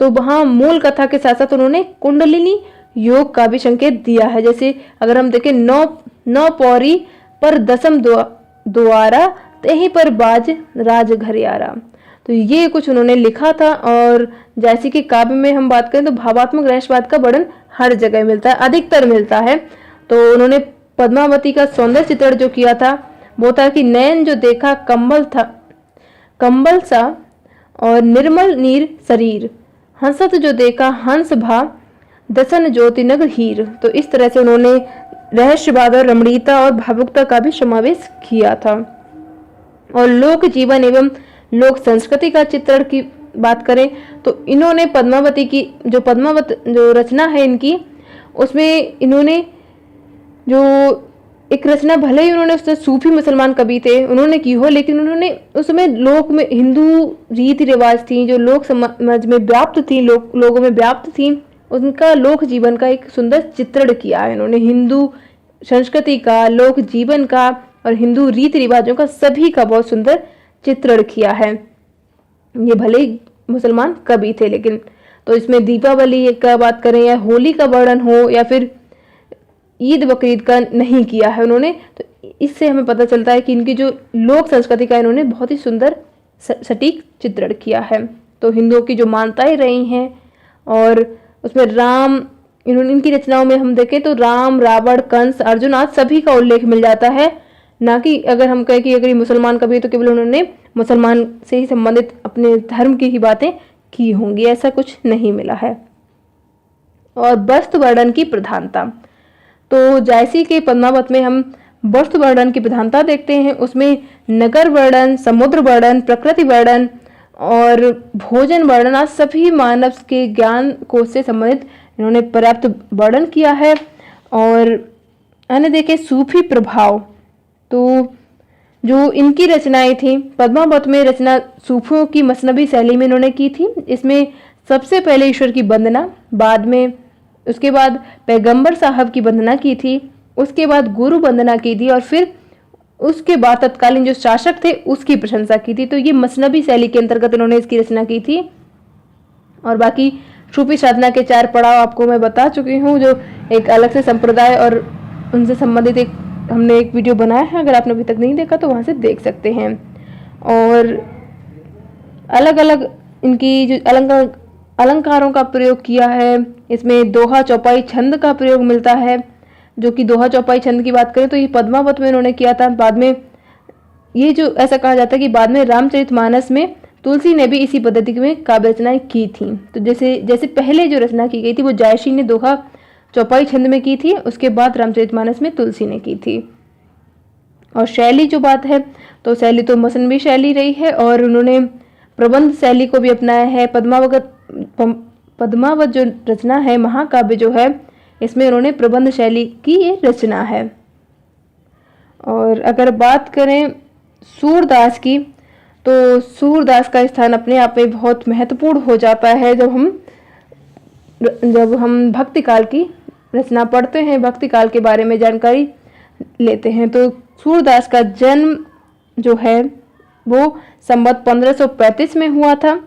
तो वहाँ मूल कथा के साथ साथ उन्होंने कुंडलिनी योग का भी संकेत दिया है। जैसे अगर हम देखें नौ पौरी पर दसम द्वारा तहीं पर बाज राज घरियारा। तो ये कुछ उन्होंने लिखा था। और जैसे कि काव्य में हम बात करें तो भावात्मक रहस्यवाद का वर्णन हर जगह मिलता है, अधिकतर मिलता है। तो उन्होंने पद्मावती का सौंदर्य चित्रण जो किया था वो था कि नयन जो देखा कंबल सा और निर्मल नीर शरीर, हंसत जो देखा हंस भा दसन ज्योति नग हीर। तो इस तरह से उन्होंने रहस्यवाद और रमणीयता और भावुकता का भी समावेश किया था। और लोक जीवन एवं लोक संस्कृति का चित्रण की बात करें तो इन्होंने पद्मावती की पद्मावत जो रचना है इनकी, उसमें इन्होंने जो एक रचना, भले ही उन्होंने उससे सूफी मुसलमान कवि थे उन्होंने की हो, लेकिन उन्होंने उसमें लोक में हिंदू रीति रिवाज थी जो लोक समाज में व्याप्त थी, लोगों में व्याप्त थी, उनका लोक जीवन का एक सुंदर चित्रण किया है इन्होंने। हिंदू संस्कृति का, लोक जीवन का और हिंदू रीति रिवाजों का, सभी का बहुत सुंदर चित्रण किया है। ये भले ही मुसलमान कवि थे, लेकिन तो इसमें दीपावली का बात करें या होली का वर्णन हो या फिर ईद बकरीद का नहीं किया है उन्होंने। तो इससे हमें पता चलता है कि इनकी जो लोक संस्कृति का इन्होंने बहुत ही सुंदर सटीक चित्रण किया है। तो हिंदुओं की जो मान्यताएं रही हैं, और उसमें राम, इनकी रचनाओं में हम देखें तो राम, रावण, कंस, अर्जुन आज सभी का उल्लेख मिल जाता है। ना कि अगर हम कहें कि अगर ये मुसलमान कवि तो केवल उन्होंने मुसलमान से ही संबंधित अपने धर्म की ही बातें की होंगी, ऐसा कुछ नहीं मिला है। और वस्तु वर्णन की प्रधानता, तो जायसी के पद्मावत में हम वस्तु वर्णन की प्रधानता देखते हैं। उसमें नगर वर्णन, समुद्र वर्णन, प्रकृति वर्णन और भोजन वर्णन आज सभी मानव के ज्ञान कोश से संबंधित इन्होंने पर्याप्त वर्णन किया है। और अन्य देखें सूफी प्रभाव। तो जो इनकी रचनाएं थी, पद्मावत में रचना सूफियों की मसनबी शैली में इन्होंने की थी। इसमें सबसे पहले ईश्वर की वंदना, बाद में उसके बाद पैगंबर साहब की वंदना की थी, उसके बाद गुरु वंदना की थी और फिर उसके बाद तत्कालीन जो शासक थे उसकी प्रशंसा की थी। तो ये मसनबी शैली के अंतर्गत इन्होंने इसकी रचना की थी। और बाकी सूफी साधना के 4 पड़ाव आपको मैं बता चुकी हूँ, जो एक अलग से संप्रदाय और उनसे संबंधित एक हमने एक वीडियो बनाया है, अगर आपने अभी तक नहीं देखा तो वहाँ से देख सकते हैं। और अलग अलग इनकी जो अलंकारों का प्रयोग किया है, इसमें दोहा चौपाई छंद का प्रयोग मिलता है, जो कि दोहा चौपाई छंद की बात करें तो ये पद्मावत में इन्होंने किया था। बाद में ये जो ऐसा कहा जाता है कि बाद में रामचरितमानस में तुलसी ने भी इसी पद्धति में काव्य रचनाएं की थी। तो जैसे पहले जो रचना की गई थी वो जायसी ने दोहा चौपाई छंद में की थी, उसके बाद रामचरितमानस में तुलसी ने की थी। और शैली जो बात है तो शैली तो मसनबी शैली रही है और उन्होंने प्रबंध शैली को भी अपनाया है। पद्मावत जो रचना है, महाकाव्य जो है, इसमें उन्होंने प्रबंध शैली की ये रचना है। और अगर बात करें सूरदास की, तो सूरदास का स्थान अपने आप में बहुत महत्वपूर्ण हो जाता है जब हम भक्ति काल की रचना पढ़ते हैं, भक्ति काल के बारे में जानकारी लेते हैं। तो सूरदास का जन्म जो है वो संवत 1535 में हुआ था,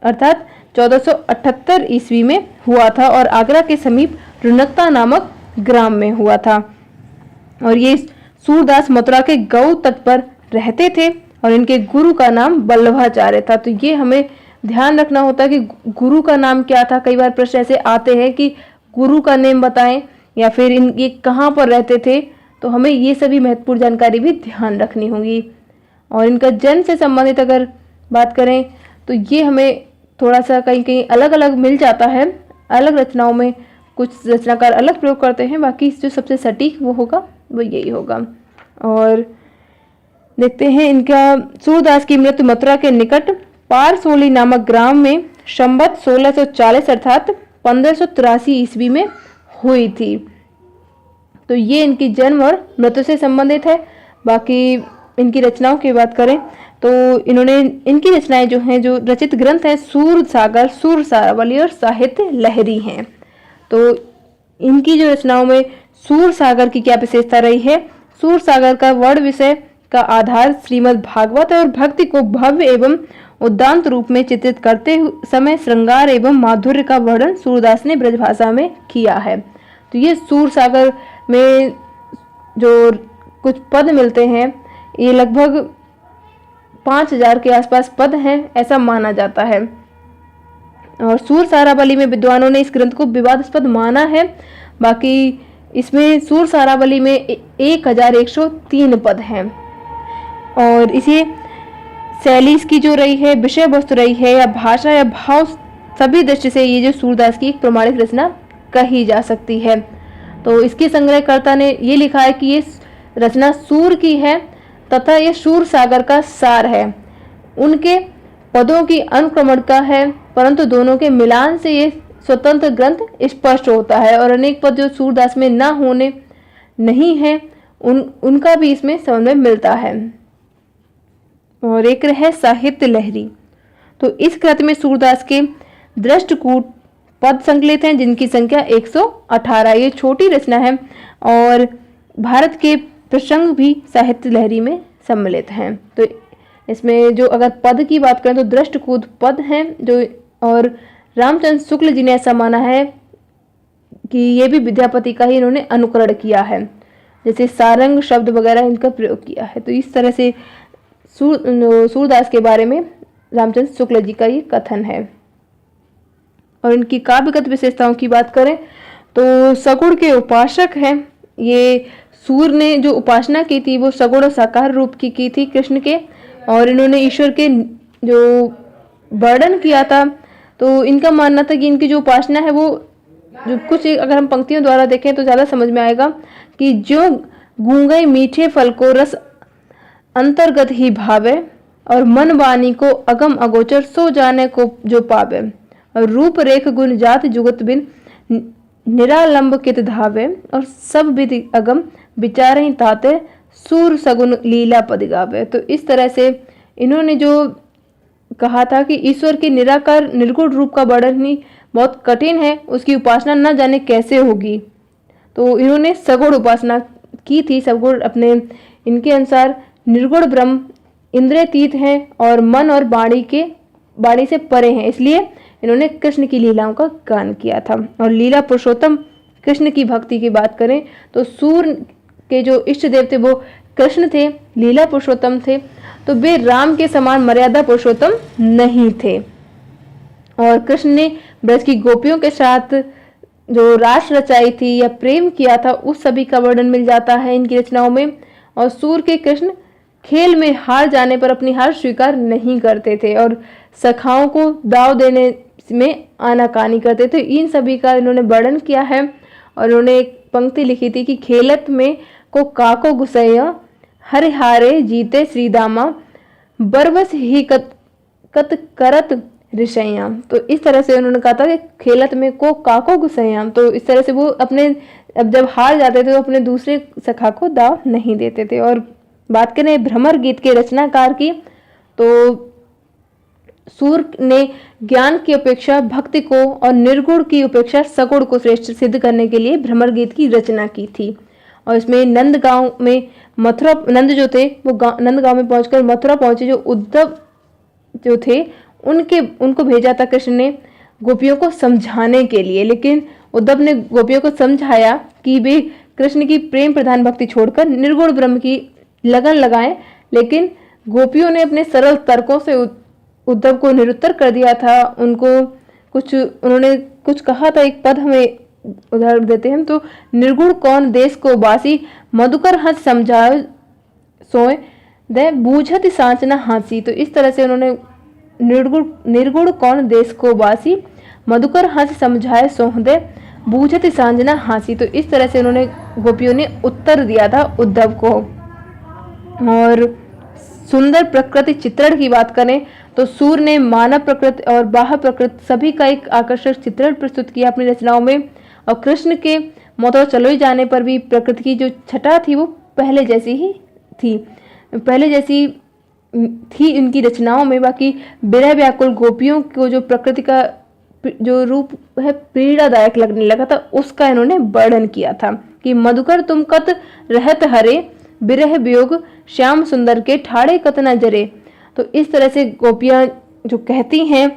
अर्थात 1478 ईस्वी में हुआ था और आगरा के समीप रुनकता नामक ग्राम में हुआ था। और ये सूरदास मथुरा के गौ तट पर रहते थे और इनके गुरु का नाम वल्लभाचार्य था। तो ये हमें ध्यान रखना होता है कि गुरु का नाम क्या था। कई बार प्रश्न ऐसे आते हैं कि गुरु का नेम बताएं या फिर ये कहाँ पर रहते थे, तो हमें ये सभी महत्वपूर्ण जानकारी भी ध्यान रखनी होगी। और इनका जन्म से संबंधित अगर बात करें तो ये हमें थोड़ा सा कहीं कहीं अलग अलग मिल जाता है, अलग रचनाओं में कुछ रचनाकार अलग प्रयोग करते हैं, बाकी जो सबसे सटीक वो होगा वो यही होगा। और देखते हैं इनका सूरदास की मृत्यु मथुरा के निकट पारसोली नामक ग्राम में संवत 1640 अर्थात 1583 ईस्वी में हुई थी। तो ये इनकी जन्म और मृत्यु से संबंधित है। बाकी इनकी रचनाओं की बात करें तो इन्होंने इनकी रचनाएं जो हैं, जो रचित ग्रंथ हैं, सूर सागर, सूर सारावली और साहित्य लहरी हैं। तो इनकी जो रचनाओं में सूर सागर की क्या विशेषता रही है? सूर सागर का वर्ण विषय का आधार श्रीमद् भागवत और भक्ति को भव्य एवं उद्दांत रूप में चित्रित करते समय श्रृंगार एवं माधुर्य का वर्णन सूरदास ने ब्रजभाषा में किया है। तो ये सूर सागर में जो कुछ पद मिलते हैं, ये लगभग 5000 के आसपास पद हैं, ऐसा माना जाता है। और सूर सारावली में विद्वानों ने इस ग्रंथ को विवादास्पद माना है। बाकी इसमें सूर सारावली में 1103 पद हैं। और इसे शैली इसकी जो रही है, विषय वस्तु रही है या भाषा या भाव, सभी दृष्टि से ये जो सूरदास की एक प्रमाणिक रचना कही जा सकती है। तो इसके संग्रहकर्ता ने ये लिखा है कि ये रचना सूर की है तथा ये सूर सागर का सार है। उनके पदों की अनुक्रमण का है, परंतु दोनों के मिलान से ये स्वतंत्र ग्रंथ स्पष्ट होता है। और अनेक पद जो सूरदास में ना होने नहीं है, उनका भी इसमें समन्वय मिलता है। और एक है साहित्य लहरी। तो इस कृत में सूरदास के दृष्टकूट पद संकलित हैं, जिनकी संख्या 118। ये छोटी रचना है और भारत के प्रसंग भी साहित्य लहरी में सम्मिलित हैं। तो इसमें जो अगर पद की बात करें तो दृष्टकूट पद हैं जो, और रामचंद्र शुक्ल जी ने ऐसा माना है कि ये भी विद्यापति का ही इन्होंने अनुकरण किया है, जैसे सारंग शब्द वगैरह इनका प्रयोग किया है। तो इस तरह से सूरदास के बारे में रामचंद्र शुक्ल जी का ये कथन है। और इनकी काव्यगत विशेषताओं की बात करें तो सगुण के उपासक हैं। ये सूर ने जो उपासना की थी वो सगुण और साकार रूप की थी कृष्ण के, और इन्होंने ईश्वर के जो वर्णन किया था। तो इनका मानना था कि इनकी जो उपासना है वो जो कुछ अगर हम पंक्तियों द्वारा देखें तो ज़्यादा समझ में आएगा कि जो गूंगे मीठे फल को रस अंतर्गत ही भावे और मन वाणी को अगम अगोचर सो जाने को जो पावे और रूप रेख गुण जात जुगत बिन निरालंब कित धावे और सब विधि अगम विचारहि ताते सूर सगुन लीला पद गावे। तो इस तरह से इन्होंने जो कहा था कि ईश्वर के निराकार निर्गुण रूप का वर्णन ही बहुत कठिन है, उसकी उपासना न जाने कैसे होगी। तो इन्होंने सगुण उपासना की थी। सगुण अपने इनके अनुसार निर्गुण ब्रह्म इंद्रियातीत हैं और मन और वाणी से परे हैं, इसलिए इन्होंने कृष्ण की लीलाओं का गान किया था। और लीला पुरुषोत्तम कृष्ण की भक्ति की बात करें तो सूर्य के जो इष्ट देव थे वो कृष्ण थे, लीला पुरुषोत्तम थे, तो वे राम के समान मर्यादा पुरुषोत्तम नहीं थे। और कृष्ण ने ब्रज की गोपियों के साथ जो रास रचाई थी या प्रेम किया था, उस सभी का वर्णन मिल जाता है इनकी रचनाओं में। और सूर्य के कृष्ण खेल में हार जाने पर अपनी हार स्वीकार नहीं करते थे और सखाओं को दाव देने में आनाकानी करते थे। इन सभी का इन्होंने वर्णन किया है। और उन्होंने एक पंक्ति लिखी थी कि खेलत में को काको गुसैया हरे हारे जीते श्रीदामा बरबस ही कत करत ऋषयाम। तो इस तरह से उन्होंने कहा था कि खेलत में को काको गुसैयाम। तो इस तरह से वो अपने अब जब हार जाते थे तो अपने दूसरे सखा को दाव नहीं देते थे। और बात करें भ्रमर गीत के रचनाकार की, तो सूर्य ने ज्ञान की अपेक्षा भक्ति को और निर्गुण की अपेक्षा सगुण को श्रेष्ठ सिद्ध करने के लिए भ्रमर गीत की रचना की थी। और इसमें नंदगांव में मथुरा नंद जो थे वो नंदगांव में पहुंचकर मथुरा पहुंचे। जो उद्धव जो थे उनको भेजा था कृष्ण ने गोपियों को समझाने के लिए, लेकिन उद्धव ने गोपियों को समझाया कि वे कृष्ण की प्रेम प्रधान भक्ति छोड़कर निर्गुण ब्रह्म की लगन लगाएं, लेकिन गोपियों ने अपने सरल तर्कों से उद्धव को निरुत्तर कर दिया था। उन्होंने कुछ कहा था, एक पद हमें उदाहरण देते हैं, तो निर्गुण कौन देश को बासी मधुकर हंस समझाओ सोए दे बूझत सांच न हांसी। तो इस तरह से उन्होंने निर्गुण कौन देश को बासी मधुकर हंस समझाए सोह दे बूझत सांझ न हांसी। तो इस तरह से उन्होंने गोपियों ने उत्तर दिया था उद्धव को। और सुंदर प्रकृति चित्रण की बात करें तो सूर्य ने मानव प्रकृति और बाह्य प्रकृति सभी का एक आकर्षक चित्रण प्रस्तुत किया अपनी रचनाओं में। और कृष्ण के मौत चले जाने पर भी प्रकृति की जो छटा थी वो पहले जैसी ही थी इनकी रचनाओं में। बाकी विरह व्याकुल गोपियों को जो प्रकृति का जो रूप है पीड़ादायक लगने लगा था, उसका इन्होंने वर्णन किया था कि मधुकर तुम कत रहत हरे विरह वियोग श्याम सुंदर के ठाड़े कत न जरे। तो इस तरह से गोपियां जो कहती हैं,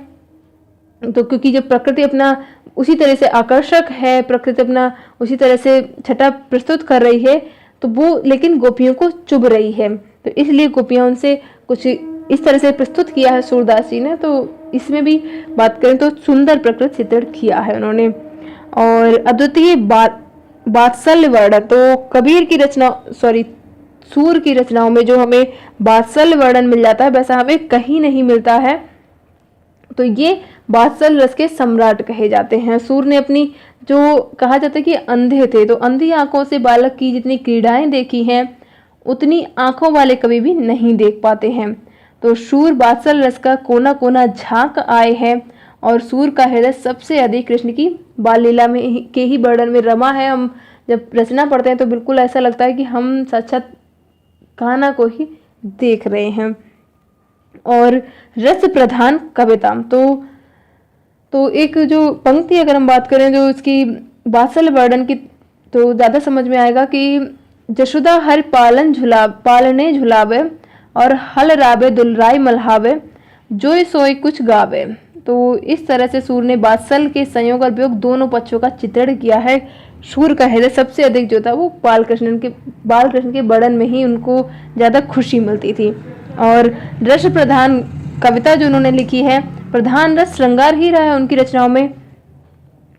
तो क्योंकि जब प्रकृति अपना उसी तरह से आकर्षक है, प्रकृति अपना उसी तरह से छटा प्रस्तुत कर रही है, तो वो लेकिन गोपियों को चुभ रही है, तो इसलिए गोपियां उनसे कुछ इस तरह से प्रस्तुत किया है सूरदास जी ने। तो इसमें भी बात करें तो सुंदर प्रकृति चित्रण किया है उन्होंने। और अद्वितीय वात्सल्य वर्णन, तो कबीर की सूर की रचनाओं में जो हमें वात्सल्य वर्णन मिल जाता है वैसा हमें कहीं नहीं मिलता है। तो ये वात्सल्य रस के सम्राट कहे जाते हैं। सूर ने अपनी जो कहा जाता है कि अंधे थे, तो अंधी आंखों से बालक की जितनी क्रीड़ाएं देखी हैं उतनी आंखों वाले कभी भी नहीं देख पाते हैं। तो सूर वात्सल्य रस का कोना कोना झांक आए हैं और सूर का हृदय सबसे अधिक कृष्ण की बाल लीला में के ही वर्णन में रमा है। हम जब रचना पढ़ते हैं तो बिल्कुल ऐसा लगता है कि हम साक्षात कान्हा को ही देख रहे हैं। और रस प्रधान कविता, तो एक जो पंक्ति अगर हम बात करें जो इसकी वात्सल्य वर्णन की, तो ज़्यादा समझ में आएगा कि जशोदा हर पालने झुलावे और हल रावे दुलराई मल्हावे जोई सोई कुछ गावे। तो इस तरह से सूर ने वात्सल्य के संयोग और वियोग दोनों पक्षों का चित्रण किया है। सूर का हृदय सबसे अधिक जो था वो बाल कृष्ण के वर्णन में ही उनको ज़्यादा खुशी मिलती थी। और रस प्रधान कविता जो उन्होंने लिखी है, प्रधान रस श्रृंगार ही रहा है उनकी रचनाओं में।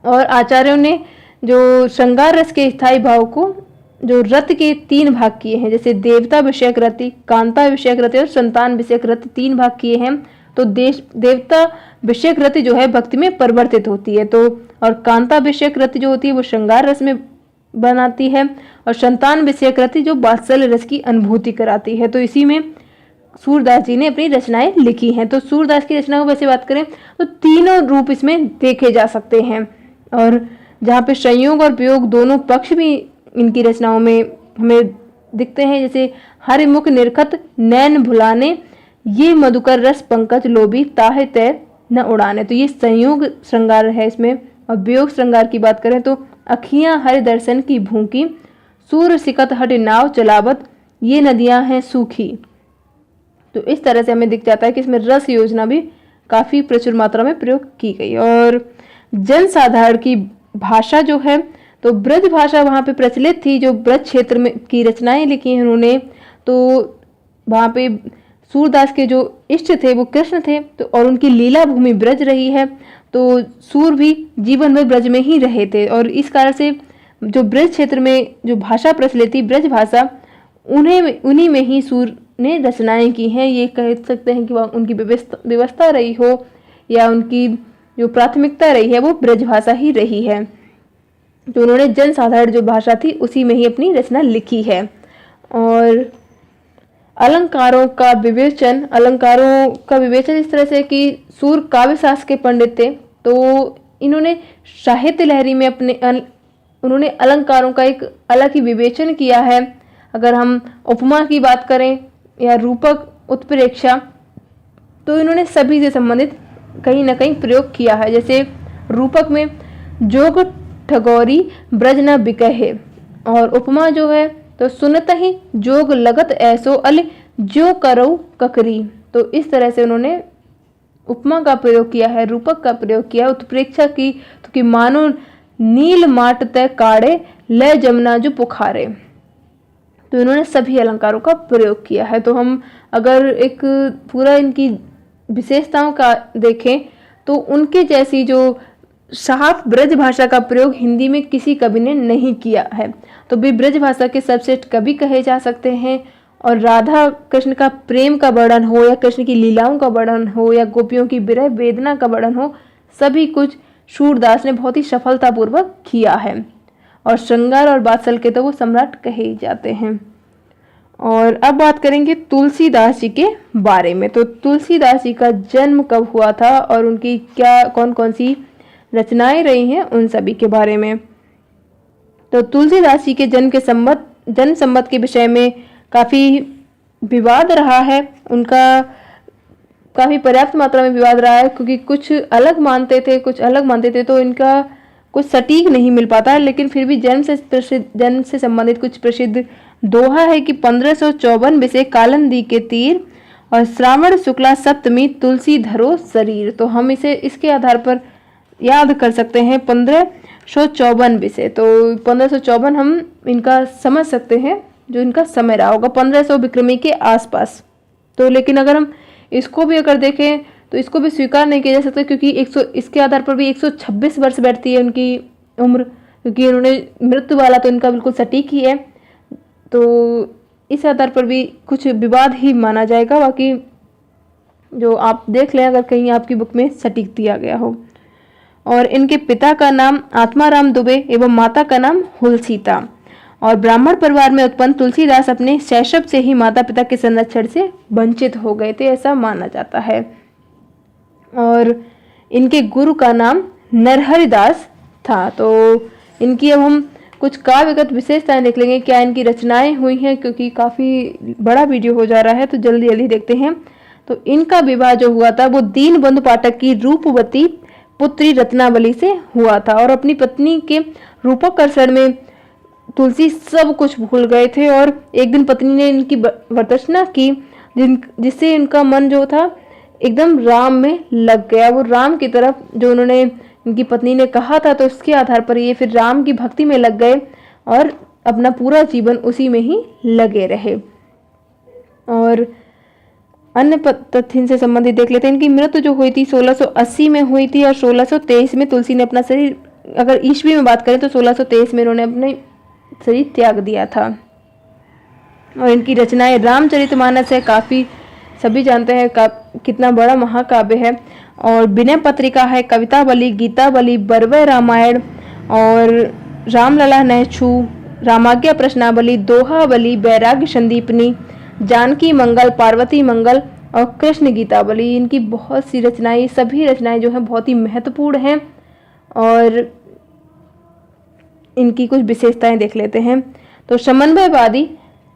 और आचार्यों ने जो श्रृंगार रस के स्थायी भाव को जो रति के 3 भाग किए हैं, जैसे देवता विषयक रति, कांता विषयक रति और संतान विषयक रति 3 भाग किए हैं। तो देवता विषयक रति जो है भक्ति में परिवर्तित होती है, तो और कांता विषयक रति जो होती है वो श्रृंगार रस में बनाती है, और संतान विषयक रति जो वात्सल्य रस की अनुभूति कराती है। तो इसी में सूरदास जी ने अपनी रचनाएं लिखी हैं। तो सूरदास की रचनाओं वैसे बात करें तो तीनों रूप इसमें देखे जा सकते हैं, और जहाँ पे संयोग और वियोग दोनों पक्ष भी इनकी रचनाओं में हमें दिखते हैं, जैसे हरिमुख निरखत नैन भुलाने, ये मधुकर रस पंकज लोभी, ताहे तय न उड़ाने। तो ये संयोग श्रृंगार है इसमें। और वियोग श्रृंगार की बात करें तो अखियां हरि दर्शन की भूखी, सूर सिकत हट नाव चलावत, ये नदियां हैं सूखी। तो इस तरह से हमें दिख जाता है कि इसमें रस योजना भी काफी प्रचुर मात्रा में प्रयोग की गई। और जन साधारण की भाषा जो है तो ब्रज भाषा वहां पे प्रचलित थी। जो ब्रज क्षेत्र में की रचनाएं लिखी हैं उन्होंने, तो वहां पे सूरदास के जो इष्ट थे वो कृष्ण थे, तो और उनकी लीला भूमि ब्रज रही है, तो सूर भी जीवन भर ब्रज में ही रहे थे। और इस कारण से जो ब्रज क्षेत्र में जो भाषा प्रचलित थी ब्रज भाषा, उन्हीं में ही सूर ने रचनाएं की हैं। ये कह सकते हैं कि उनकी व्यवस्था रही हो या उनकी जो प्राथमिकता रही है वो ब्रज भाषा ही रही है। तो उन्होंने जन साधारण जो भाषा थी उसी में ही अपनी रचना लिखी है। और अलंकारों का विवेचन इस तरह से कि सूर काव्य शास्त्र के पंडित थे, तो इन्होंने साहित्य लहरी में उन्होंने अलंकारों का एक अलग ही विवेचन किया है। अगर हम उपमा की बात करें या रूपक, उत्प्रेक्षा, तो इन्होंने सभी से संबंधित कहीं ना कहीं प्रयोग किया है। जैसे रूपक में जोग ठगोरी ब्रज न बिकहे, और उपमा जो है तो सुनत ही जोग लगत ऐसो अल जो करो ककरी। तो इस तरह से उन्होंने उपमा का प्रयोग किया है, रूपक का प्रयोग किया है। उत्प्रेक्षा की तो कि मानो नील माट तय काढ़े ले जमुना जो पुखारे। तो इन्होंने सभी अलंकारों का प्रयोग किया है। तो हम अगर एक पूरा इनकी विशेषताओं का देखें तो उनके जैसी जो साफ ब्रज भाषा का प्रयोग हिंदी में किसी कवि ने नहीं किया है। तो वे ब्रज भाषा के सर्वश्रेष्ठ कवि कहे जा सकते हैं। और राधा कृष्ण का प्रेम का वर्णन हो या कृष्ण की लीलाओं का वर्णन हो या गोपियों की विरह वेदना का वर्णन हो, सभी कुछ सूरदास ने बहुत ही सफलतापूर्वक किया है। और श्रृंगार और वात्सल के तो वो सम्राट कहे ही जाते हैं। और अब बात करेंगे तुलसीदास जी के बारे में। तो तुलसीदास जी का जन्म कब हुआ था और उनकी क्या कौन कौन सी रचनाएं रही हैं उन सभी के बारे में। तो तुलसीदास जी के जन्म संबत के विषय में काफी विवाद रहा है। उनका काफी पर्याप्त मात्रा में विवाद रहा है, क्योंकि कुछ अलग मानते थे, तो इनका कुछ सटीक नहीं मिल पाता है। लेकिन फिर भी जन्म से संबंधित कुछ प्रसिद्ध दोहा है कि 1554 विषय कालंदी के तीर और श्रावण शुक्ला सप्तमी तुलसी धरो शरीर। तो हम इसे इसके आधार पर याद कर सकते हैं 1554 विषय। तो 1554 हम इनका समझ सकते हैं जो इनका समय रहा होगा 1500 विक्रमी के आसपास। तो लेकिन अगर हम इसको भी अगर देखें तो इसको भी स्वीकार नहीं किया जा सकता, क्योंकि इसके आधार पर भी 126 वर्ष बैठती है उनकी उम्र, क्योंकि उन्होंने मृत्यु वाला तो इनका बिल्कुल सटीक ही है। तो इस आधार पर भी कुछ विवाद ही माना जाएगा। बाकी जो आप देख लें अगर कहीं आपकी बुक में सटीक दिया गया हो। और इनके पिता का नाम आत्माराम दुबे एवं माता का नाम हुलसीता। और ब्राह्मण परिवार में उत्पन्न तुलसीदास अपने शैशव से ही माता पिता के संरक्षण से वंचित हो गए थे, ऐसा माना जाता है। और इनके गुरु का नाम नरहरिदास था। तो इनकी अब हम कुछ काव्यगत विशेषताएं देख लेंगे, क्या इनकी रचनाएं हुई हैं, क्योंकि काफ़ी बड़ा वीडियो हो जा रहा है तो जल्दी जल्दी देखते हैं। तो इनका विवाह जो हुआ था वो दीनबंधु पाठक की रूपवती पुत्री रत्नावली से हुआ था। और अपनी पत्नी के रूपकर्षण में तुलसी सब कुछ भूल गए थे। और एक दिन पत्नी ने इनकी वरदक्षिणा की, जिससे इनका मन जो था एकदम राम में लग गया। वो राम की तरफ जो उन्होंने इनकी पत्नी ने कहा था, तो उसके आधार पर ये फिर राम की भक्ति में लग गए और अपना पूरा जीवन उसी में ही लगे रहे। और अन्य तथ्य से संबंधित देख लेते हैं। इनकी मृत्यु जो हुई थी 1680 में हुई थी और 1623 में तुलसी ने अपना शरीर, अगर ईस्वी में बात करें तो 1623 में इन्होंने अपने शरीर त्याग दिया था। और इनकी रचनाएं रामचरितमानस है, काफ़ी सभी जानते हैं कितना बड़ा महाकाव्य है। और विनय पत्रिका है, कवितावली, गीतावली, बरवय रामायण और रामलला नहछू, रामाज्ञा प्रश्नावली, दोहावली, वैराग्य संदीपनी, जानकी मंगल, पार्वती मंगल और कृष्ण गीतावली। इनकी बहुत सी रचनाएं, सभी रचनाएं जो हैं बहुत ही महत्वपूर्ण हैं। और इनकी कुछ विशेषताएं देख लेते हैं। तो समन्वयवादी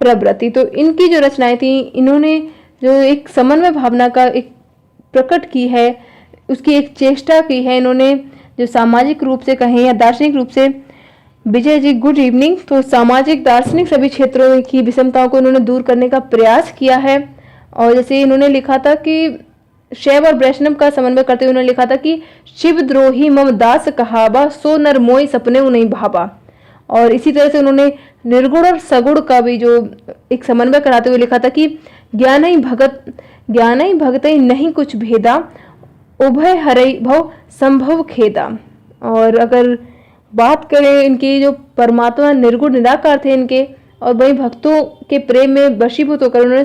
प्रवृत्ति, तो इनकी जो रचनाएं थी, इन्होंने जो एक समन्वय भावना का एक प्रकट की है, उसकी एक चेष्टा की है इन्होंने, जो सामाजिक रूप से कहें या दार्शनिक रूप से। Vijay ji good evening. तो सामाजिक दार्शनिक सभी क्षेत्रों की विषमताओं को इन्होंने दूर करने का प्रयास किया है। और जैसे इन्होंने लिखा था कि शैव और वैष्णव का समन्वय करते हुए उन्होंने लिखा था कि शिव द्रोही मम दास कहावा, सो नर मोई सपने नहीं भाबा। और इसी तरह से उन्होंने निर्गुण और सगुण का भी जो एक समन्वय कराते हुए लिखा था कि ज्ञान ही भगत नहीं कुछ भेदा, उभय हरई भव संभव खेदा। और अगर बात करें इनकी जो परमात्मा निर्गुण निराकार थे इनके, और वही भक्तों के प्रेम में वशीभूत होकर उन्होंने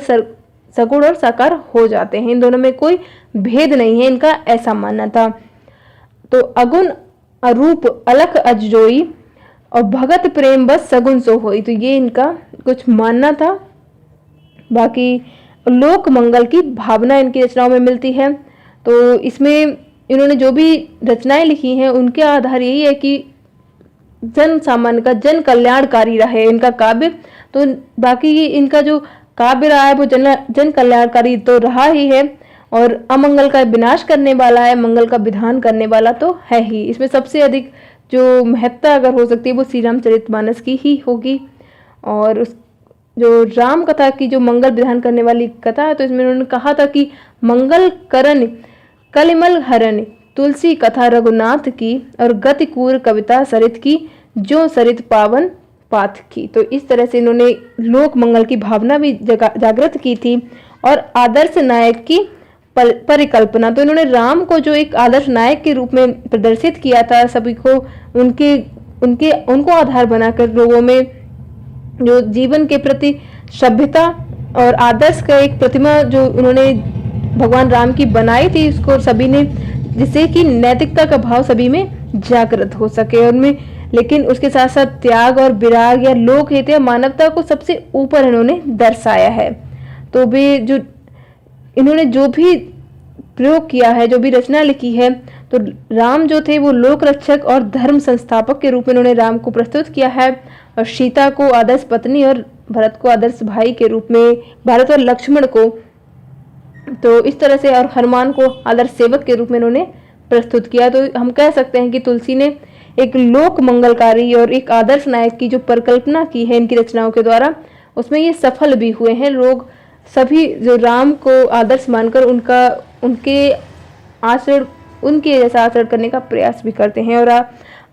सगुण और साकार हो जाते हैं, इन दोनों में कोई भेद नहीं है, इनका ऐसा मानना था। तो अगुण अरूप अलख अजोई और भगत प्रेम बस सगुन सो होई, तो ये इनका कुछ मानना था। बाकी लोक मंगल की भावना इनकी रचनाओं में मिलती है। तो इसमें इन्होंने जो भी रचनाएं लिखी हैं उनके आधार यही है कि जन सामान्य का जन कल्याणकारी रहे इनका काव्य। तो बाकी इनका जो काव्य रहा है वो जन कल्याणकारी तो रहा ही है, और अमंगल का विनाश करने वाला है, मंगल का विधान करने वाला तो है ही। इसमें सबसे अधिक जो महत्ता अगर हो सकती है वो श्री रामचरितमानस की ही होगी। और उस जो राम कथा की जो मंगल विधान करने वाली कथा है, तो इसमें उन्होंने कहा था कि मंगल करण कलिमल हरण, तुलसी कथा रघुनाथ की, और गतिकूर कविता सरित की, जो सरित पावन पाथ की। तो इस तरह से इन्होंने लोक मंगल की भावना भी जागृत की थी। और आदर्श नायक की परिकल्पना, तो इन्होंने राम को जो एक आदर्श नायक के रूप में प्रदर्शित किया था, सभी को उनको आधार बनाकर लोगों में जो जीवन के प्रति सभ्यता और आदर्श का एक प्रतिमा जो उन्होंने भगवान राम की बनाई थी, उसको सभी ने, जिससे कि नैतिकता का भाव सभी में जागृत हो सके उनमें। लेकिन उसके साथ साथ त्याग और विराग या लोकहित या मानवता को सबसे ऊपर इन्होंने दर्शाया है। तो भी जो इन्होंने जो भी प्रयोग किया है, जो भी रचना लिखी है, तो राम जो थे वो लोक रक्षक और धर्म संस्थापक के रूप में इन्होंने राम को प्रस्तुत किया है, और सीता को आदर्श पत्नी और भरत को आदर्श भाई के रूप में, भरत और लक्ष्मण को तो इस तरह से, और हनुमान को आदर्श सेवक के रूप में इन्होंने प्रस्तुत किया। तो हम कह सकते हैं कि तुलसी ने एक लोक मंगलकारी और एक आदर्श नायक की जो परिकल्पना की है इनकी रचनाओं के द्वारा, उसमें ये सफल भी हुए हैं। लोग सभी जो राम को आदर्श मानकर उनके जैसा आचरण करने का प्रयास भी करते हैं। और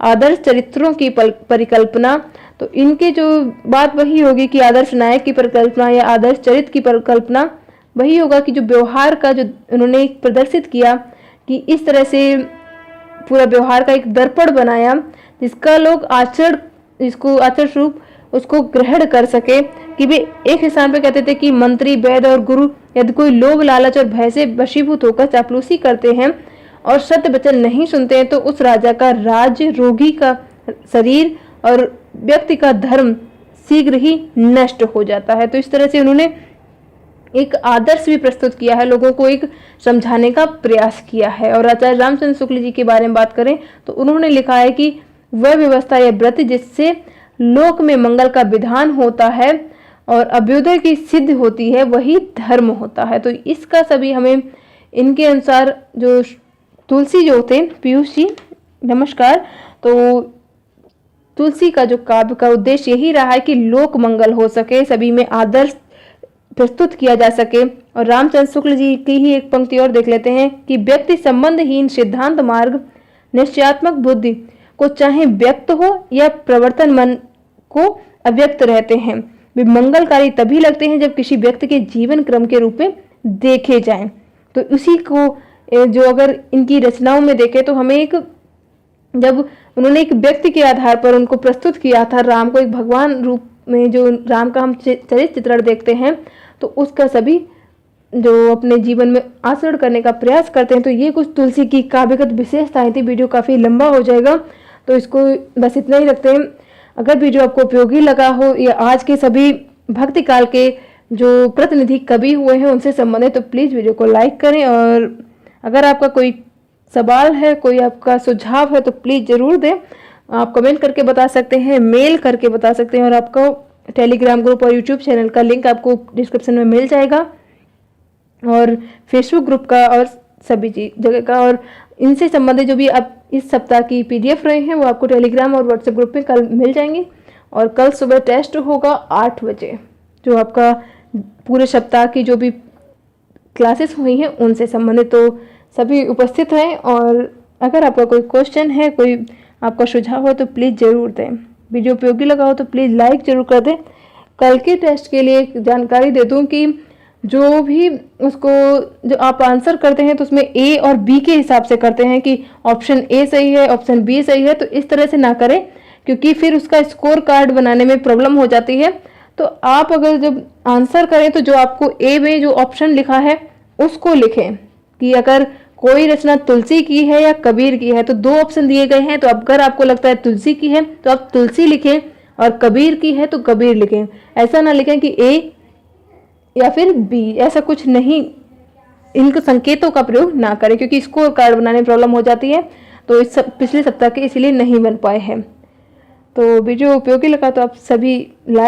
आदर्श चरित्रों की परिकल्पना, तो इनके जो बात वही होगी कि आदर्श नायक की परिकल्पना या आदर्श चरित्र की परिकल्पना वही होगा कि जो व्यवहार का जो उन्होंने प्रदर्शित किया, कि इस तरह से पूरा व्यवहार का एक दर्पण बनाया जिसका लोग जिसको आचरण स्वरूप उसको ग्रहण कर सके। कि वे एक स्थान पे कहते थे कि मंत्री, वैद्य और गुरु यदि कोई लोभ, लालच और भय से वशीभूत होकर चापलूसी करते हैं और सत्य वचन नहीं सुनते हैं, तो उस राजा का राज्य, रोगी का शरीर और व्यक्ति का धर्म शीघ्र ही नष्ट हो जाता है। तो इस तरह से उन्होंने एक आदर्श भी प्रस्तुत किया है, लोगों को एक समझाने का प्रयास किया है। और आचार्य रामचंद्र शुक्ल जी के बारे में बात करें तो उन्होंने लिखा है कि वह व्यवस्था या व्रत जिससे लोक में मंगल का विधान होता है और अभ्युदय की सिद्ध होती है, वही धर्म होता है। तो इसका सभी हमें इनके अनुसार जो तुलसी जो थे, पीयूष जी नमस्कार, तो तुलसी का जो काव्य का उद्देश्य यही रहा है कि लोक मंगल हो सके, सभी में आदर्श प्रस्तुत किया जा सके। और रामचंद्र शुक्ल जी की ही एक पंक्ति और देख लेते हैं कि व्यक्ति संबंधहीन सिद्धांत मार्ग निश्चयात्मक बुद्धि को चाहे व्यक्त हो या प्रवर्तन मन को अव्यक्त रहते हैं, वे मंगलकारी तभी लगते हैं जब किसी व्यक्ति के जीवन क्रम के रूप में देखे जाएं। तो उसी को जो अगर इनकी रचनाओं में देखें तो हमें एक, जब उन्होंने एक व्यक्ति के आधार पर उनको प्रस्तुत किया था राम को एक भगवान रूप में, जो राम का हम चरित्र चित्रण देखते हैं, तो उसका सभी जो अपने जीवन में आचरण करने का प्रयास करते हैं। तो ये कुछ तुलसी की काव्यगत विशेषताएं थी। वीडियो काफ़ी लंबा हो जाएगा तो इसको बस इतना ही रखते हैं। अगर वीडियो आपको उपयोगी लगा हो या आज के सभी भक्ति काल के जो प्रतिनिधि कवि हुए हैं उनसे संबंधित, तो प्लीज़ वीडियो को लाइक करें। और अगर आपका कोई सवाल है, कोई आपका सुझाव है, तो प्लीज़ ज़रूर दें। आप कमेंट करके बता सकते हैं, मेल करके बता सकते हैं, और आपको टेलीग्राम ग्रुप और यूट्यूब चैनल का लिंक आपको डिस्क्रिप्शन में मिल जाएगा, और फेसबुक ग्रुप का और सभी जगह का। और इनसे संबंधित जो भी आप इस सप्ताह की PDF रहे हैं वो आपको टेलीग्राम और व्हाट्सएप ग्रुप में कल मिल जाएंगे। और कल सुबह टेस्ट होगा 8 बजे, जो आपका पूरे सप्ताह की जो भी क्लासेस हुई हैं उनसे संबंधित। तो सभी उपस्थित हैं, और अगर आपका कोई क्वेश्चन है, कोई आपका सुझाव हो तो प्लीज़ ज़रूर दें। वीडियो उपयोगी लगा हो तो प्लीज़ लाइक ज़रूर कर दें। कल के टेस्ट के लिए एक जानकारी दे दूं कि जो भी उसको जो आप आंसर करते हैं तो उसमें A और B के हिसाब से करते हैं कि ऑप्शन A सही है, ऑप्शन B सही है। तो इस तरह से ना करें, क्योंकि फिर उसका स्कोर कार्ड बनाने में प्रॉब्लम हो जाती है। तो आप अगर जब आंसर करें तो जो आपको A में जो ऑप्शन लिखा है उसको लिखें, कि अगर कोई रचना तुलसी की है या कबीर की है, तो 2 ऑप्शन दिए गए हैं। तो अगर आपको लगता है तुलसी की है तो आप तुलसी लिखें, और कबीर की है तो कबीर लिखें। ऐसा ना लिखें कि A या फिर B, ऐसा कुछ नहीं। इनको संकेतों का प्रयोग ना करें, क्योंकि स्कोर कार्ड बनाने में प्रॉब्लम हो जाती है। तो इस पिछले सप्ताह के इसीलिए नहीं बन पाए हैं। तो वीडियो उपयोगी लगा तो आप सभी लाइक